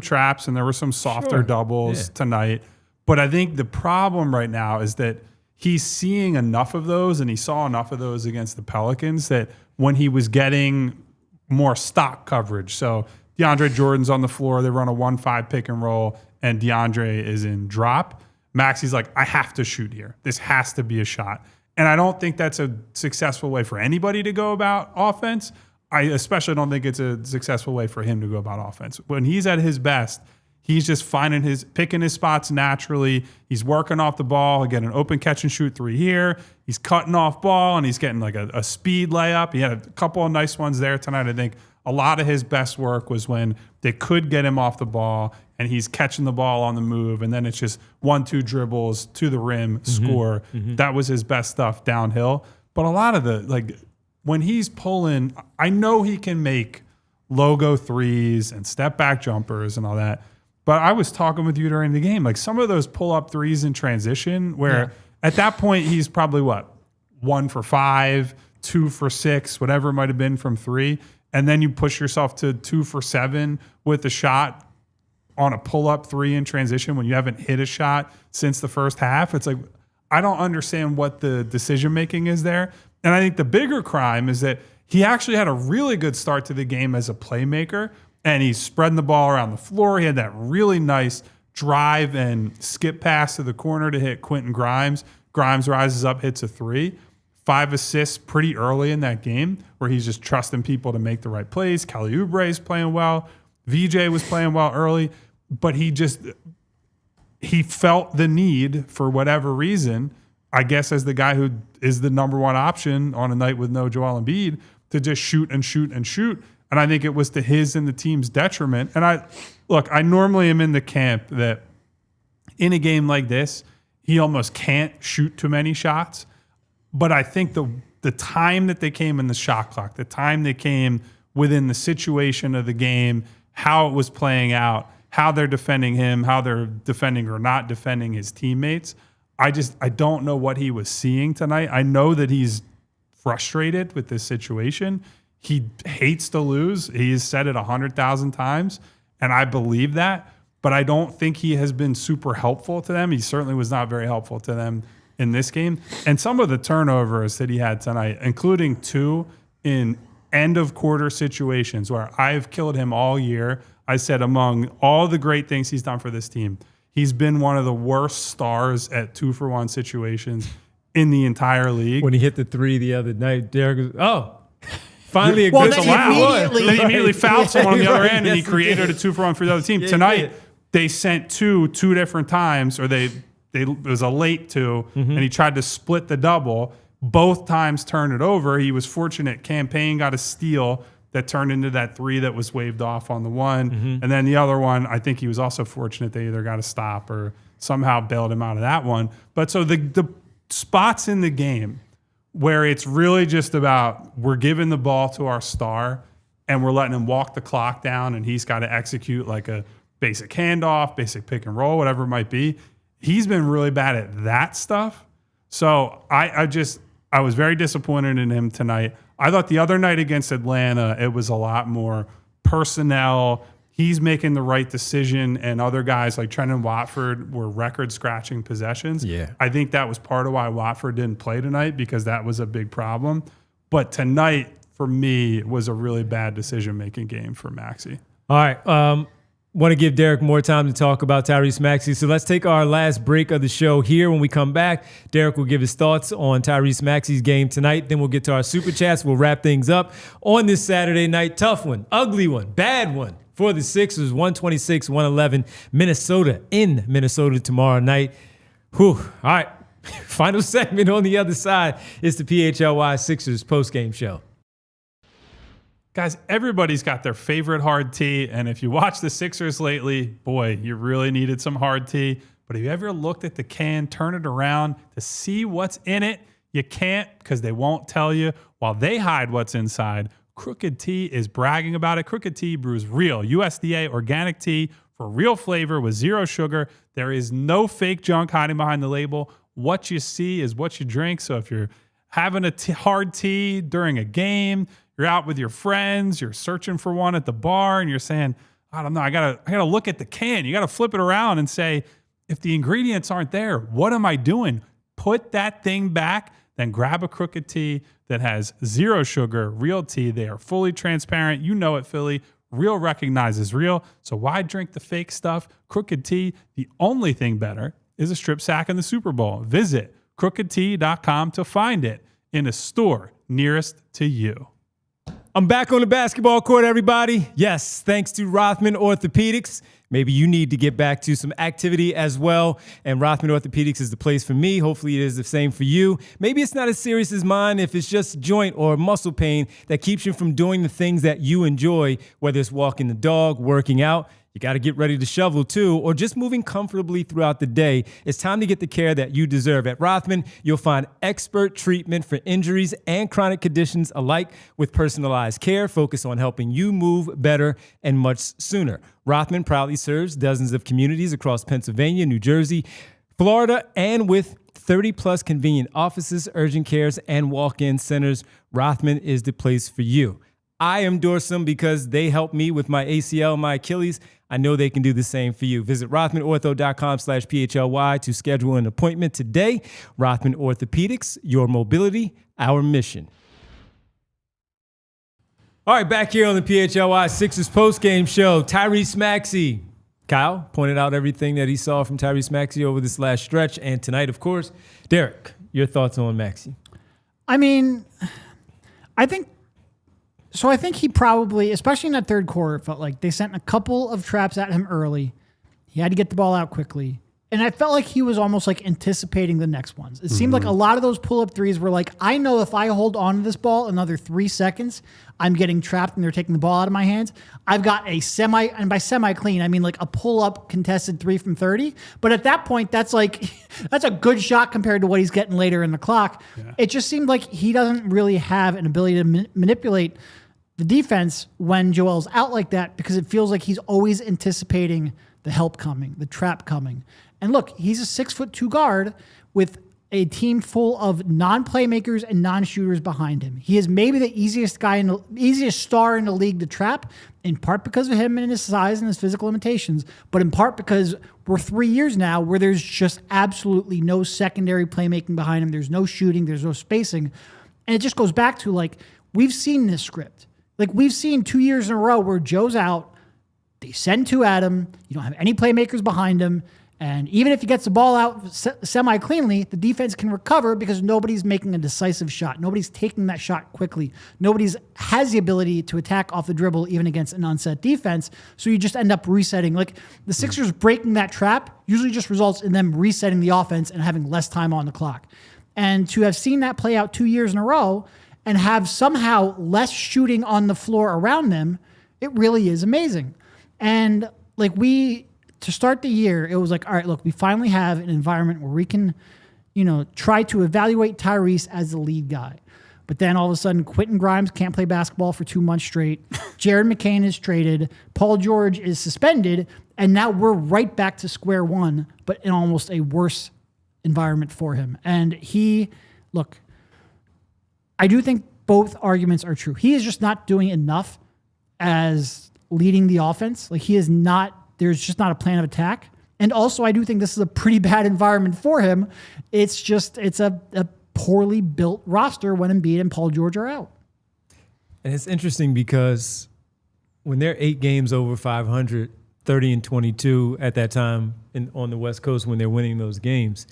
traps and there were some softer doubles tonight. But I think the problem right now is that he's seeing enough of those, and he saw enough of those against the Pelicans, that when he was getting more stock coverage. So DeAndre Jordan's on the floor. They run a 1-5 pick and roll, and DeAndre is in drop. Maxey's like, I have to shoot here. This has to be a shot. And I don't think that's a successful way for anybody to go about offense. I especially don't think it's a successful way for him to go about offense. When he's at his best, he's just picking his spots naturally. He's working off the ball. Again, an open catch and shoot 3 here. He's cutting off ball, and he's getting like a speed layup. He had a couple of nice ones there tonight. I think A lot of his best work was when they could get him off the ball and he's catching the ball on the move, and then it's just 1-2 dribbles to the rim, score. That was his best stuff downhill. But a lot of the, when he's pulling, I know he can make logo threes and step back jumpers and all that. But I was talking with you during the game, some of those pull up threes in transition where at that point he's probably 1 for 5, 2 for 6, whatever it might have been from 3. And then you push yourself to 2 for 7 with a shot on a pull up 3 in transition when you haven't hit a shot since the first half. It's I don't understand what the decision making is there. And I think the bigger crime is that he actually had a really good start to the game as a playmaker, and he's spreading the ball around the floor. He had that really nice drive and skip pass to the corner to hit Quentin Grimes. Grimes rises up, hits a 3. 5 assists pretty early in that game where he's just trusting people to make the right plays. Kelly Oubre is playing well. VJ was playing well early, but he felt the need for whatever reason, I guess as the guy who is the number one option on a night with no Joel Embiid, to just shoot and shoot and shoot. And I think it was to his and the team's detriment. And I normally am in the camp that in a game like this, he almost can't shoot too many shots. But I think the time that they came in the shot clock, the time they came within the situation of the game, how it was playing out, how they're defending him, how they're defending or not defending his teammates, I don't know what he was seeing tonight. I know that he's frustrated with this situation. He hates to lose. He's said it 100,000 times, and I believe that. But I don't think he has been super helpful to them. He certainly was not very helpful to them in this game. And some of the turnovers that he had tonight, including 2 in end of quarter situations where I've killed him all year. I said among all the great things he's done for this team, he's been one of the worst stars at 2-for-1 situations in the entire league. When he hit the 3 the other night, Derek goes, finally a Well, good then allowed. immediately- They immediately fouled someone on the other end, and he Yes, created did. a 2-for-1 for the other team. Yeah, he Tonight, did. they sent 2 different times, or it was a late 2, and he tried to split the double. Both times turned it over. He was fortunate. Campaign got a steal that turned into that 3 that was waved off on the 1. And then the other one, I think he was also fortunate they either got a stop or somehow bailed him out of that one. But so the spots in the game where it's really just about we're giving the ball to our star and we're letting him walk the clock down and he's got to execute like a basic handoff, basic pick and roll, whatever it might be. He's been really bad at that stuff. So I was very disappointed in him tonight. I thought the other night against Atlanta, it was a lot more personnel. He's making the right decision, and other guys like Trendon Watford were record-scratching possessions. Yeah. I think that was part of why Watford didn't play tonight, because that was a big problem. But tonight, for me, was a really bad decision-making game for Maxey. All right. Want to give Derek more time to talk about Tyrese Maxey. So let's take our last break of the show here. When we come back, Derek will give his thoughts on Tyrese Maxey's game tonight. Then we'll get to our super chats. We'll wrap things up on this Saturday night. Tough one, ugly one, bad one for the Sixers. 126-111. Minnesota in Minnesota tomorrow night. Whew. All right. Final segment on the other side is the PHLY Sixers postgame show. Guys, everybody's got their favorite hard tea, and if you watch the Sixers lately, boy, you really needed some hard tea. But have you ever looked at the can, turn it around to see what's in it? You can't, because they won't tell you while they hide what's inside. Crooked Tea is bragging about it. Crooked Tea brews real USDA organic tea for real flavor with 0 sugar. There is no fake junk hiding behind the label. What you see is what you drink. So if you're having a hard tea during a game, you're out with your friends, you're searching for one at the bar, and you're saying, I don't know, I gotta look at the can. You gotta flip it around and say, if the ingredients aren't there, what am I doing? Put that thing back, then grab a Crooked Tea that has 0 sugar, real tea. They are fully transparent. You know it, Philly. Real recognizes real. So why drink the fake stuff? Crooked Tea, the only thing better is a strip sack in the Super Bowl. Visit crookedtea.com to find it in a store nearest to you. I'm back on the basketball court, everybody. Yes, thanks to Rothman Orthopedics. maybe you need to get back to some activity as well, and Rothman Orthopedics is the place for me. Hopefully it is the same for you. Maybe it's not as serious as mine if it's just joint or muscle pain that keeps you from doing the things that you enjoy, whether it's walking the dog, working out. You got to get ready to shovel too, or just moving comfortably throughout the day. It's time to get the care that you deserve. At Rothman, you'll find expert treatment for injuries and chronic conditions alike with personalized care focused on helping you move better and much sooner. Rothman proudly serves dozens of communities across Pennsylvania, New Jersey, Florida, and with 30-plus convenient offices, urgent cares, and walk-in centers, Rothman is the place for you. I endorse them because they help me with my ACL and my Achilles. I know they can do the same for you. Visit RothmanOrtho.com/PHLY to schedule an appointment today. Rothman Orthopedics, your mobility, our mission. All right, back here on the PHLY Sixers postgame show, Tyrese Maxey. Kyle pointed out everything that he saw from Tyrese Maxey over this last stretch. And tonight, of course, Derek, your thoughts on Maxey? I mean, I think he probably, especially in that third quarter, felt like they sent a couple of traps at him early. He had to get the ball out quickly. And I felt like he was almost like anticipating the next ones. It seemed like a lot of those pull-up threes were like, I know if I hold on to this ball another 3 seconds, I'm getting trapped and they're taking the ball out of my hands. I've got a and by semi-clean, I mean like a pull-up contested 3 from 30. But at that point, that's a good shot compared to what he's getting later in the clock. Yeah. It just seemed like he doesn't really have an ability to manipulate the defense when Joel's out like that, because it feels like he's always anticipating the help coming, the trap coming. And look, he's a 6'2" guard with a team full of non-playmakers and non-shooters behind him. He is maybe the easiest star in the league to trap, in part because of him and his size and his physical limitations, but in part because we're 3 years now where there's just absolutely no secondary playmaking behind him. There's no shooting, there's no spacing. And it just goes back to, like, we've seen this script. Like, we've seen 2 years in a row where Joe's out, they send two at him, you don't have any playmakers behind him, and even if he gets the ball out semi-cleanly, the defense can recover because nobody's making a decisive shot. Nobody's taking that shot quickly. Nobody has the ability to attack off the dribble even against an unset defense, so you just end up resetting. Like, the Sixers breaking that trap usually just results in them resetting the offense and having less time on the clock. And to have seen that play out 2 years in a row and have somehow less shooting on the floor around them, it really is amazing. And like, to start the year, it was like, all right, look, we finally have an environment where we can, try to evaluate Tyrese as the lead guy. But then all of a sudden, Quentin Grimes can't play basketball for 2 months straight. Jared McCain is traded. Paul George is suspended. And now we're right back to square one, but in almost a worse environment for him. And I do think both arguments are true. He is just not doing enough as leading the offense. Like, there's just not a plan of attack. And also, I do think this is a pretty bad environment for him. It's a poorly built roster when Embiid and Paul George are out. And it's interesting because when they're 8 games over 500, 30-22 at that time on the West Coast when they're winning those games,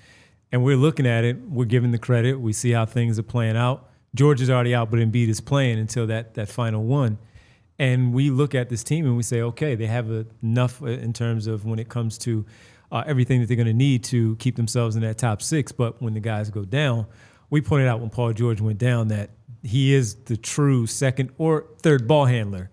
and we're looking at it, we're giving the credit, we see how things are playing out. George is already out, but Embiid is playing until that final one. And we look at this team and we say, okay, they have enough in terms of when it comes to everything that they're going to need to keep themselves in that top 6. But when the guys go down, we pointed out when Paul George went down that he is the true second or third ball handler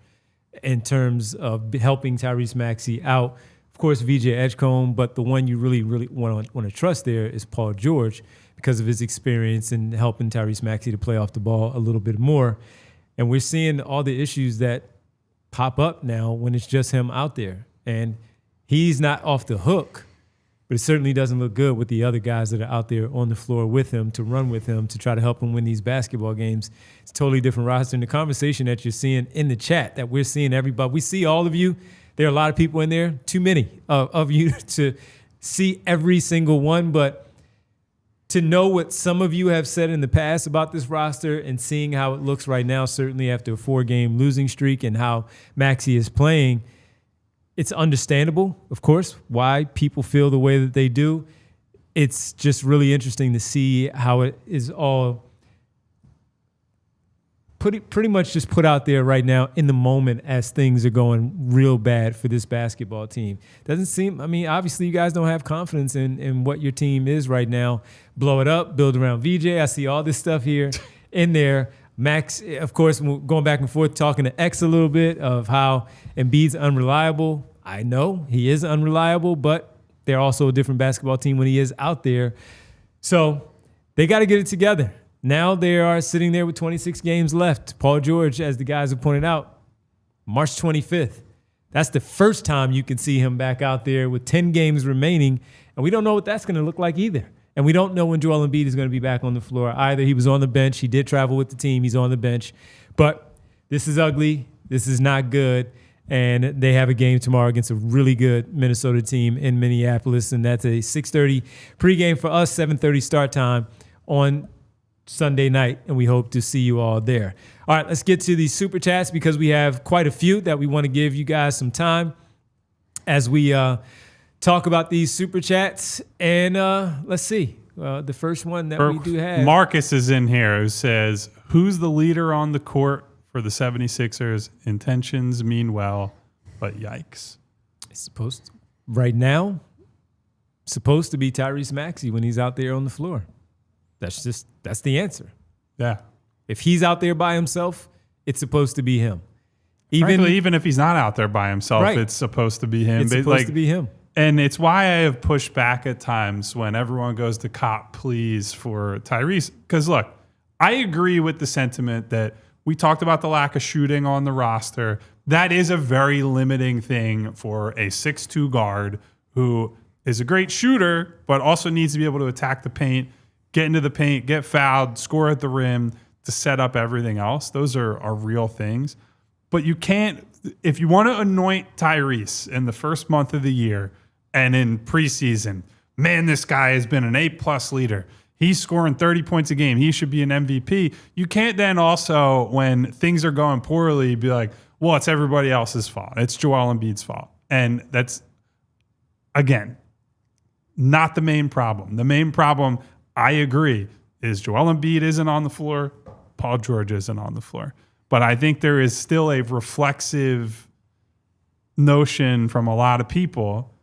in terms of helping Tyrese Maxey out. Of course, VJ Edgecombe, but the one you really, really want to trust there is Paul George because of his experience in helping Tyrese Maxey to play off the ball a little bit more. And we're seeing all the issues that pop up now when it's just him out there. And he's not off the hook, but it certainly doesn't look good with the other guys that are out there on the floor with him, to run with him, to try to help him win these basketball games. It's a totally different roster. And the conversation that you're seeing in the chat, that we're seeing everybody, we see all of you. There are a lot of people in there, too many of you to see every single one, but to know what some of you have said in the past about this roster and seeing how it looks right now, certainly after a 4-game losing streak and how Maxey is playing, it's understandable, of course, why people feel the way that they do. It's just really interesting to see how it is all pretty much just put out there right now in the moment as things are going real bad for this basketball team. Doesn't seem, I mean, obviously you guys don't have confidence in what your team is right now. Blow it up, build around VJ. I see all this stuff here in there. Max, of course, going back and forth, talking to X a little bit of how Embiid's unreliable. I know he is unreliable, but they're also a different basketball team when he is out there. So they got to get it together. Now they are sitting there with 26 games left. Paul George, as the guys have pointed out, March 25th. That's the first time you can see him back out there with 10 games remaining, and we don't know what that's going to look like either. And we don't know when Joel Embiid is going to be back on the floor either. He was on the bench. He did travel with the team. He's on the bench. But this is ugly. This is not good. And they have a game tomorrow against a really good Minnesota team in Minneapolis, and that's a 6:30 pregame for us, 7:30 start time on Sunday night, and we hope to see you all there. All right, let's get to these Super Chats because we have quite a few that we want to give you guys some time as we talk about these Super Chats. And let's see. The first one that we do have. Marcus is in here who says, who's the leader on the court for the 76ers? Intentions mean well, but yikes. It's supposed to be Tyrese Maxey when he's out there on the floor. That's the answer. Yeah. If he's out there by himself, it's supposed to be him. Frankly, even if he's not out there by himself, right. It's supposed to be him. It's supposed to be him. And it's why I have pushed back at times when everyone goes to cop please for Tyrese. Because look, I agree with the sentiment that we talked about the lack of shooting on the roster. That is a very limiting thing for a 6'2 guard who is a great shooter, but also needs to be able to attack the paint, get into the paint, get fouled, score at the rim to set up everything else. Those are real things. But you can't, if you want to anoint Tyrese in the first month of the year and in preseason, man, this guy has been an A+ leader. He's scoring 30 points a game. He should be an MVP. You can't then also, when things are going poorly, be like, well, it's everybody else's fault. It's Joel Embiid's fault. And that's, again, not the main problem. The main problem, I agree, is Joel Embiid isn't on the floor. Paul George isn't on the floor. But I think there is still a reflexive notion from a lot of people.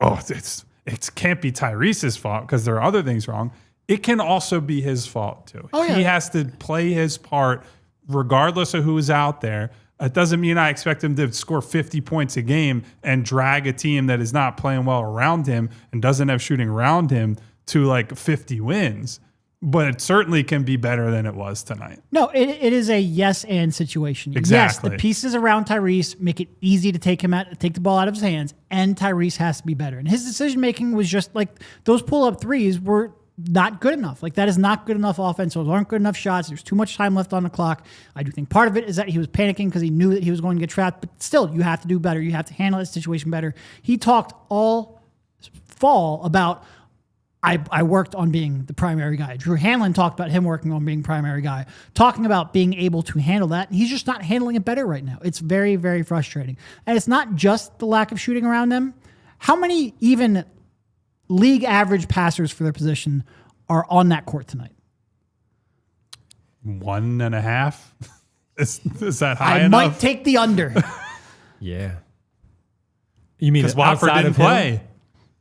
Oh, it can't be Tyrese's fault because there are other things wrong. It can also be his fault too. Oh, yeah. He has to play his part regardless of who is out there. It doesn't mean I expect him to score 50 points a game and drag a team that is not playing well around him and doesn't have shooting around him to like 50 wins. But it certainly can be better than it was tonight. No, it is a yes and situation. Exactly. Yes, the pieces around Tyrese make it easy to take the ball out of his hands, and Tyrese has to be better. And his decision making was just like those pull up threes were not good enough. Like that is not good enough offense. Those aren't good enough shots. There's too much time left on the clock. I do think part of it is that he was panicking because he knew that he was going to get trapped. But still, you have to do better. You have to handle this situation better. He talked all fall about. I worked on being the primary guy. Drew Hanlon talked about him working on being primary guy, talking about being able to handle that. He's just not handling it better right now. It's very, very frustrating. And it's not just the lack of shooting around them. How many even league average passers for their position are on that court tonight? 1.5. Is that high enough? I might take the under. Yeah. You mean because Wofford didn't play?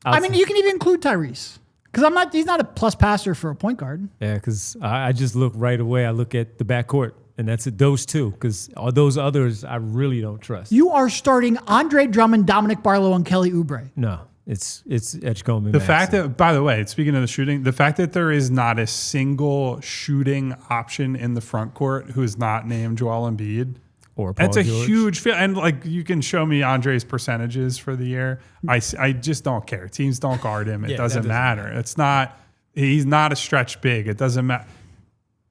I mean, you can even include Tyrese. Because he's not a plus passer for a point guard. Yeah, because I just look right away. I look at the backcourt, and that's it, those two. Because all those others, I really don't trust. You are starting Andre Drummond, Dominic Barlow, and Kelly Oubre. No, it's Edgecombe and The Maxey. fact that, by the way, speaking of the shooting, the fact that there is not a single shooting option in the front court who is not named Joel Embiid. Or Paul That's a George. huge feel. And like you can show me Andre's percentages for the year. I just don't care. Teams don't guard him. It doesn't matter. He's not a stretch big. It doesn't matter.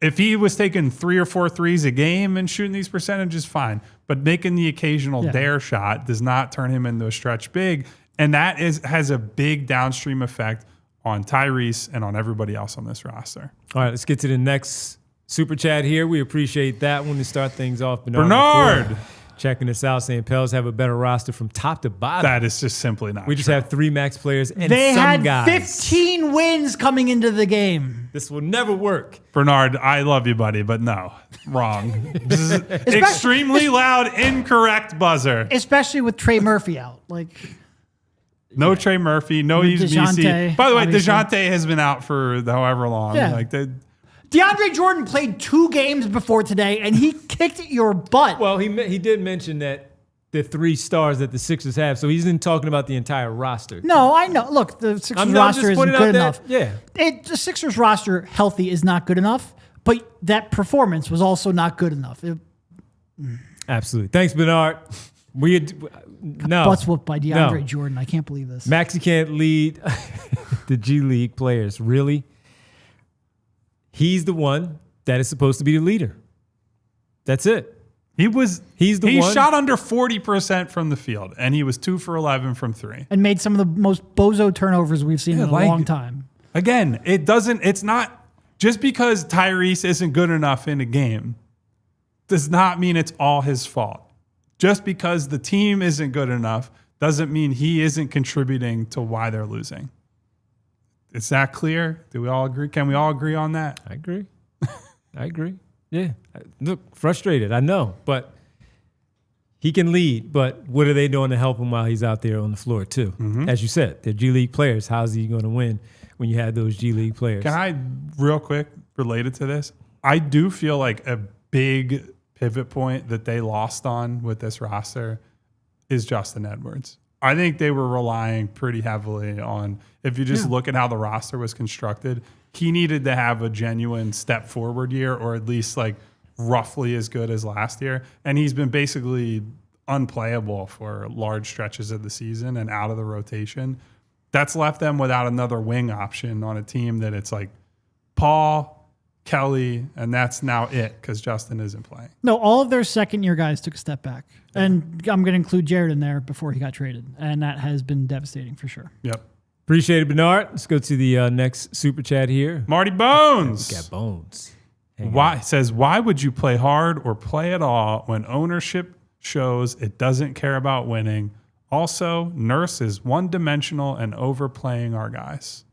If he was taking 3 or 4 threes a game and shooting these percentages, fine. But making the occasional dare shot does not turn him into a stretch big. And that has a big downstream effect on Tyrese and on everybody else on this roster. All right, let's get to the next Super Chat here. We appreciate that one to start things off. Bernard! Checking us out, saying Pels have a better roster from top to bottom. That is just simply not We just true. have 3 max players and They some had guys. 15 wins coming into the game. This will never work. Bernard, I love you, buddy, but no, wrong. This is extremely loud, incorrect buzzer. Especially with Trey Murphy out. Like, no Trey Murphy, no Yves Messi. By the way, obviously. DeJounte has been out for however long. Yeah. Like DeAndre Jordan played 2 games before today, and he kicked your butt. Well, he did mention that the 3 stars that the Sixers have, so he's not talking about the entire roster. No, I know. Look, the Sixers roster isn't good enough. Yeah. The Sixers roster healthy is not good enough, but that performance was also not good enough. Absolutely. Thanks, Bernard. Butts whooped by DeAndre Jordan. I can't believe this. Maxey can't lead the G League players. Really? He's the one that is supposed to be the leader. That's it. He's the one. Shot under 40% from the field, and he was 2 for 11 from 3. And made some of the most bozo turnovers we've seen in a long time. Again, it's not just because Tyrese isn't good enough in a game does not mean it's all his fault. Just because the team isn't good enough doesn't mean he isn't contributing to why they're losing. Is that clear? Do we all agree? Can we all agree on that? I agree. I agree. Yeah. Look, frustrated, I know, but he can lead. But what are they doing to help him while he's out there on the floor, too? Mm-hmm. As you said, they're G League players. How's he going to win when you have those G League players? Can I, real quick, related to this? I do feel like a big pivot point that they lost on with this roster is Justin Edwards. I think they were relying pretty heavily on, if you just look at how the roster was constructed, he needed to have a genuine step forward year, or at least like roughly as good as last year. And he's been basically unplayable for large stretches of the season and out of the rotation. That's left them without another wing option on a team that it's like Paul, Kelly, and that's now it because Justin isn't playing. No, all of their second-year guys took a step back. And I'm going to include Jared in there before he got traded. And that has been devastating for sure. Yep. Appreciate it, Bernard. Let's go to the next super chat here. Marty Bones. Got Bones. Why would you play hard or play at all when ownership shows it doesn't care about winning? Also, Nurse is one-dimensional and overplaying our guys.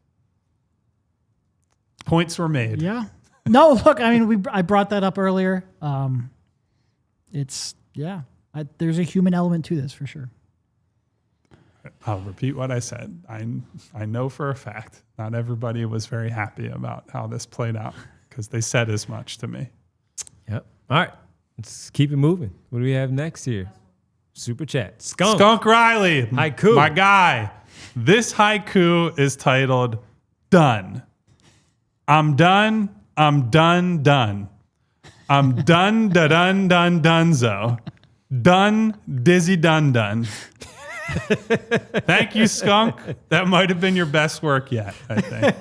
Points were made. Yeah. No, look, I mean, I brought that up earlier. There's a human element to this for sure. I'll repeat what I said. I know for a fact not everybody was very happy about how this played out because they said as much to me. Yep. All right. Let's keep it moving. What do we have next here? Super chat. Skunk Riley. Haiku. My guy. This haiku is titled Done. I'm done. I'm done. I'm done, donezo. Done, dizzy done. Thank you, Skunk. That might have been your best work yet, I think.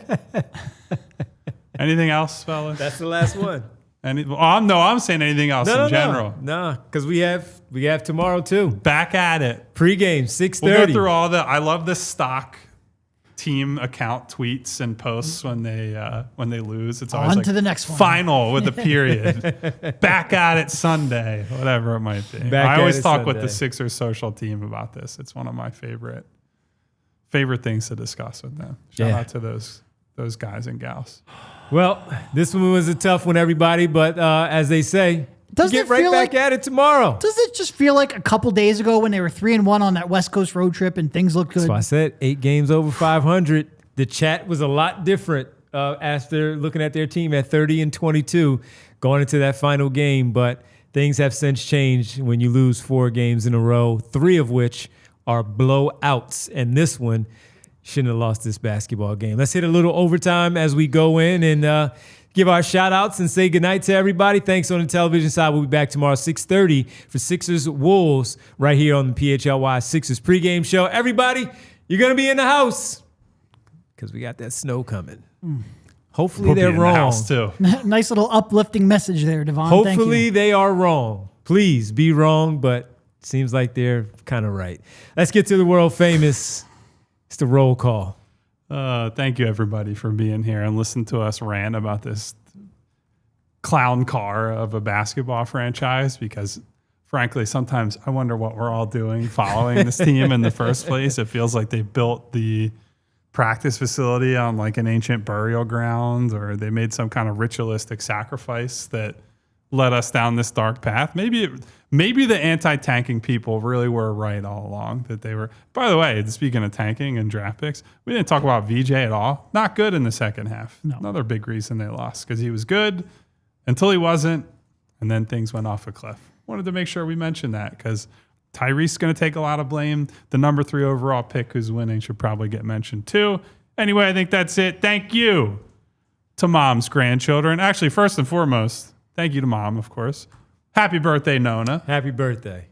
Anything else, fellas? That's the last one. I'm saying anything else in general. No, because we have tomorrow too. Back at it. Pre-game, 6:30. We'll go through I love the stock team account tweets and posts when they lose. It's always on to the next one. Final with a period. Back at it Sunday, whatever it might be. I always talk with the Sixers social team about this. It's one of my favorite things to discuss with them. Shout out to those guys and gals. Well, this one was a tough one, everybody, but as they say, get right back at it tomorrow. Does it just feel like a couple days ago when they were 3-1 on that West Coast road trip and things looked good? That's why I said 8 games over 500. The chat was a lot different after looking at their team at 30-22 going into that final game, but things have since changed when you lose 4 games in a row, 3 of which are blowouts, and this one shouldn't have lost this basketball game. Let's hit a little overtime as we go in and give our shout-outs and say goodnight to everybody. Thanks on the television side. We'll be back tomorrow 6:30 for Sixers Wolves right here on the PHLY Sixers pregame show. Everybody, you're going to be in the house because we got that snow coming. Hopefully they're wrong. The house too. Nice little uplifting message there, Devon. Hopefully they are wrong. Please be wrong, but it seems like they're kind of right. Let's get to the world famous. It's the roll call. Thank you, everybody, for being here and listening to us rant about this clown car of a basketball franchise because, frankly, sometimes I wonder what we're all doing following this team in the first place. It feels like they built the practice facility on like an ancient burial ground, or they made some kind of ritualistic sacrifice that led us down this dark path. Maybe the anti-tanking people really were right all along, that they were. By the way, speaking of tanking and draft picks, we didn't talk about VJ at all. Not good in the second half. No. Another big reason they lost, because he was good until he wasn't, and then things went off a cliff. Wanted to make sure we mentioned that, because Tyrese is going to take a lot of blame. The number 3 overall pick who's winning should probably get mentioned too. Anyway, I think that's it. Thank you to Mom's grandchildren. Actually, first and foremost, thank you to Mom, of course. Happy birthday, Nona. Happy birthday.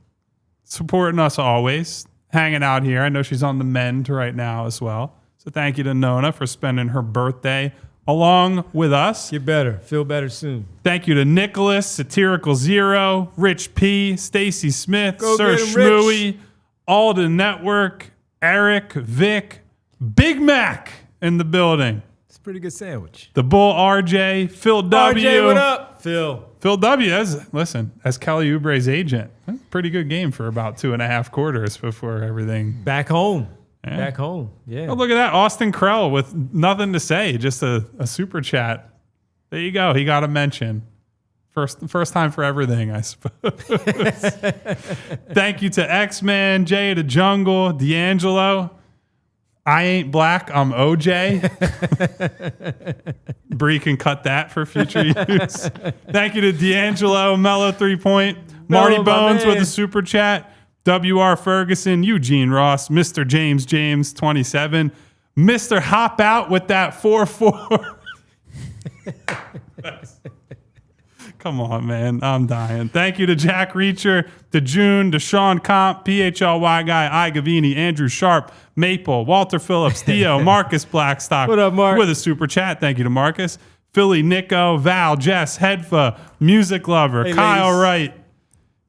Supporting us always. Hanging out here. I know she's on the mend right now as well. So thank you to Nona for spending her birthday along with us. Get better. Feel better soon. Thank you to Nicholas, Satirical Zero, Rich P, Stacy Smith, Go Sir get him, Schmooey, Alden Network, Eric, Vic, Big Mac in the building. It's a pretty good sandwich. The Bull RJ, Phil W. RJ, what up? Phil. Phil W. As Kelly Oubre's agent. Pretty good game for about 2.5 quarters before everything. Back home. Yeah. Back home. Yeah. Oh, look at that. Austin Krell with nothing to say, just a super chat. There you go. He got a mention. First time for everything, I suppose. Thank you to X-Man, Jay to Jungle, D'Angelo. I ain't black, I'm OJ. Bree can cut that for future use. Thank you to D'Angelo, Mello 3-point, Marty Bones with a super chat. W.R. Ferguson, Eugene Ross, Mr. James 27, Mr. Hop Out with that 4-4. Come on, man. I'm dying. Thank you to Jack Reacher, to June, to Sean Comp, PHLY guy, I Gavini, Andrew Sharp, Maple, Walter Phillips, Theo, Marcus Blackstock. What up, Mark? With a super chat. Thank you to Marcus. Philly, Nico, Val, Jess, Hedfa, Music Lover, Hey, Kyle ladies. Wright,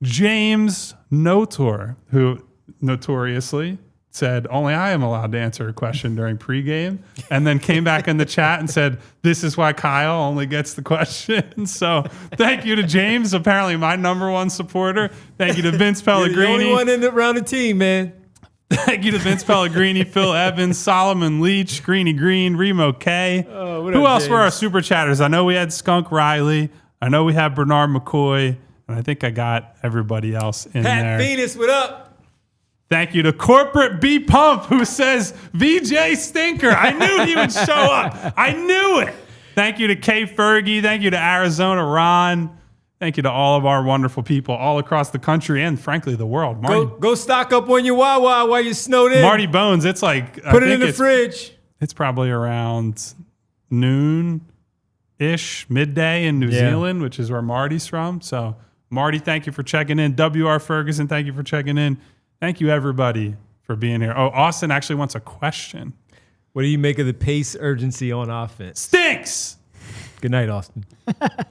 James Notor, who notoriously said, only I am allowed to answer a question during pregame, and then came back in the chat and said, this is why Kyle only gets the question. So thank you to James, apparently my number one supporter. Thank you to Vince You're the only Pellegrini. one around the team, man. Thank you to Vince Pellegrini, Phil Evans, Solomon Leach, Greeny Green, Remo K. What Who up, else were our James? super chatters? I know we had Skunk Riley. I know we had Bernard McCoy. And I think I got everybody else in Pat there. Venus, what up? Thank you to Corporate B Pump, who says VJ Stinker. I knew he would show up. I knew it. Thank you to K Fergie. Thank you to Arizona Ron. Thank you to all of our wonderful people all across the country and, frankly, the world. Go stock up on your Wawa while you're snowed in. Marty Bones, it's like... Put it in the fridge. It's probably around noon-ish, midday in New Yeah. Zealand, which is where Marty's from. So, Marty, thank you for checking in. W.R. Ferguson, thank you for checking in. Thank you, everybody, for being here. Oh, Austin actually wants a question. What do you make of the pace urgency on offense? Stinks! Good night, Austin.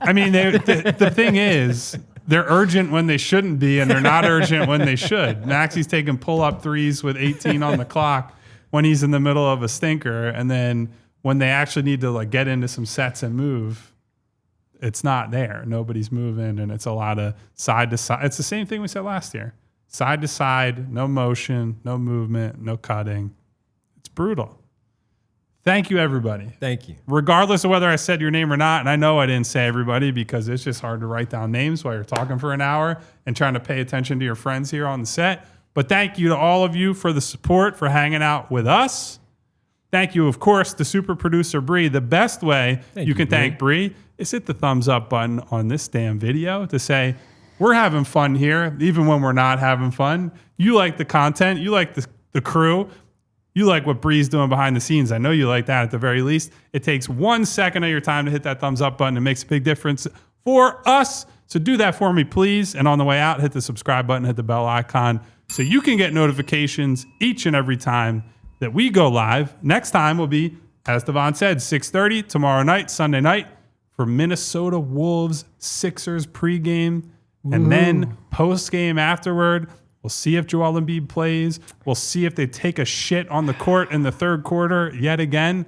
I mean, the thing is, they're urgent when they shouldn't be, and they're not urgent when they should. Maxey's taking pull-up threes with 18 on the clock when he's in the middle of a stinker, and then when they actually need to like get into some sets and move, it's not there. Nobody's moving, and it's a lot of side to side. It's the same thing we said last year. Side to side, no motion, no movement, no cutting. It's brutal. Thank you, everybody. Thank you. Regardless of whether I said your name or not, and I know I didn't say everybody because it's just hard to write down names while you're talking for an hour and trying to pay attention to your friends here on the set. But thank you to all of you for the support, for hanging out with us. Thank you, of course, to super producer Bree. The best way you can thank Bree is hit the thumbs up button on this damn video to say, we're having fun here, even when we're not having fun. You like the content. You like the crew. You like what Bree's doing behind the scenes. I know you like that at the very least. It takes 1 second of your time to hit that thumbs up button. It makes a big difference for us. So do that for me, please. And on the way out, hit the subscribe button, hit the bell icon so you can get notifications each and every time that we go live. Next time will be, as Devon said, 6:30 tomorrow night, Sunday night, for Minnesota Wolves Sixers pregame. And then post-game afterward, we'll see if Joel Embiid plays. We'll see if they take a shit on the court in the third quarter yet again.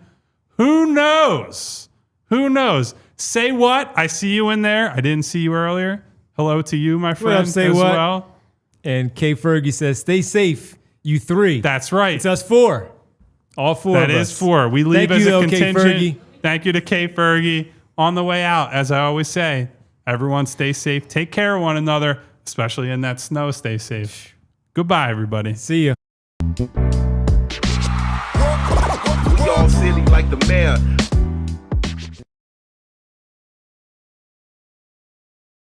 Who knows? Who knows? Say what? I see you in there. I didn't see you earlier. Hello to you, my friend, up, say as what? well. And K Fergie says, stay safe, you three. That's right. It's us four. All four That of is us. 4. We leave Thank as you, a though, K. contingent. Fergie. Thank you to K. Fergie. On the way out, as I always say, everyone stay safe. Take care of one another, especially in that snow. Stay safe. Goodbye, everybody. See ya. We all silly like the mayor.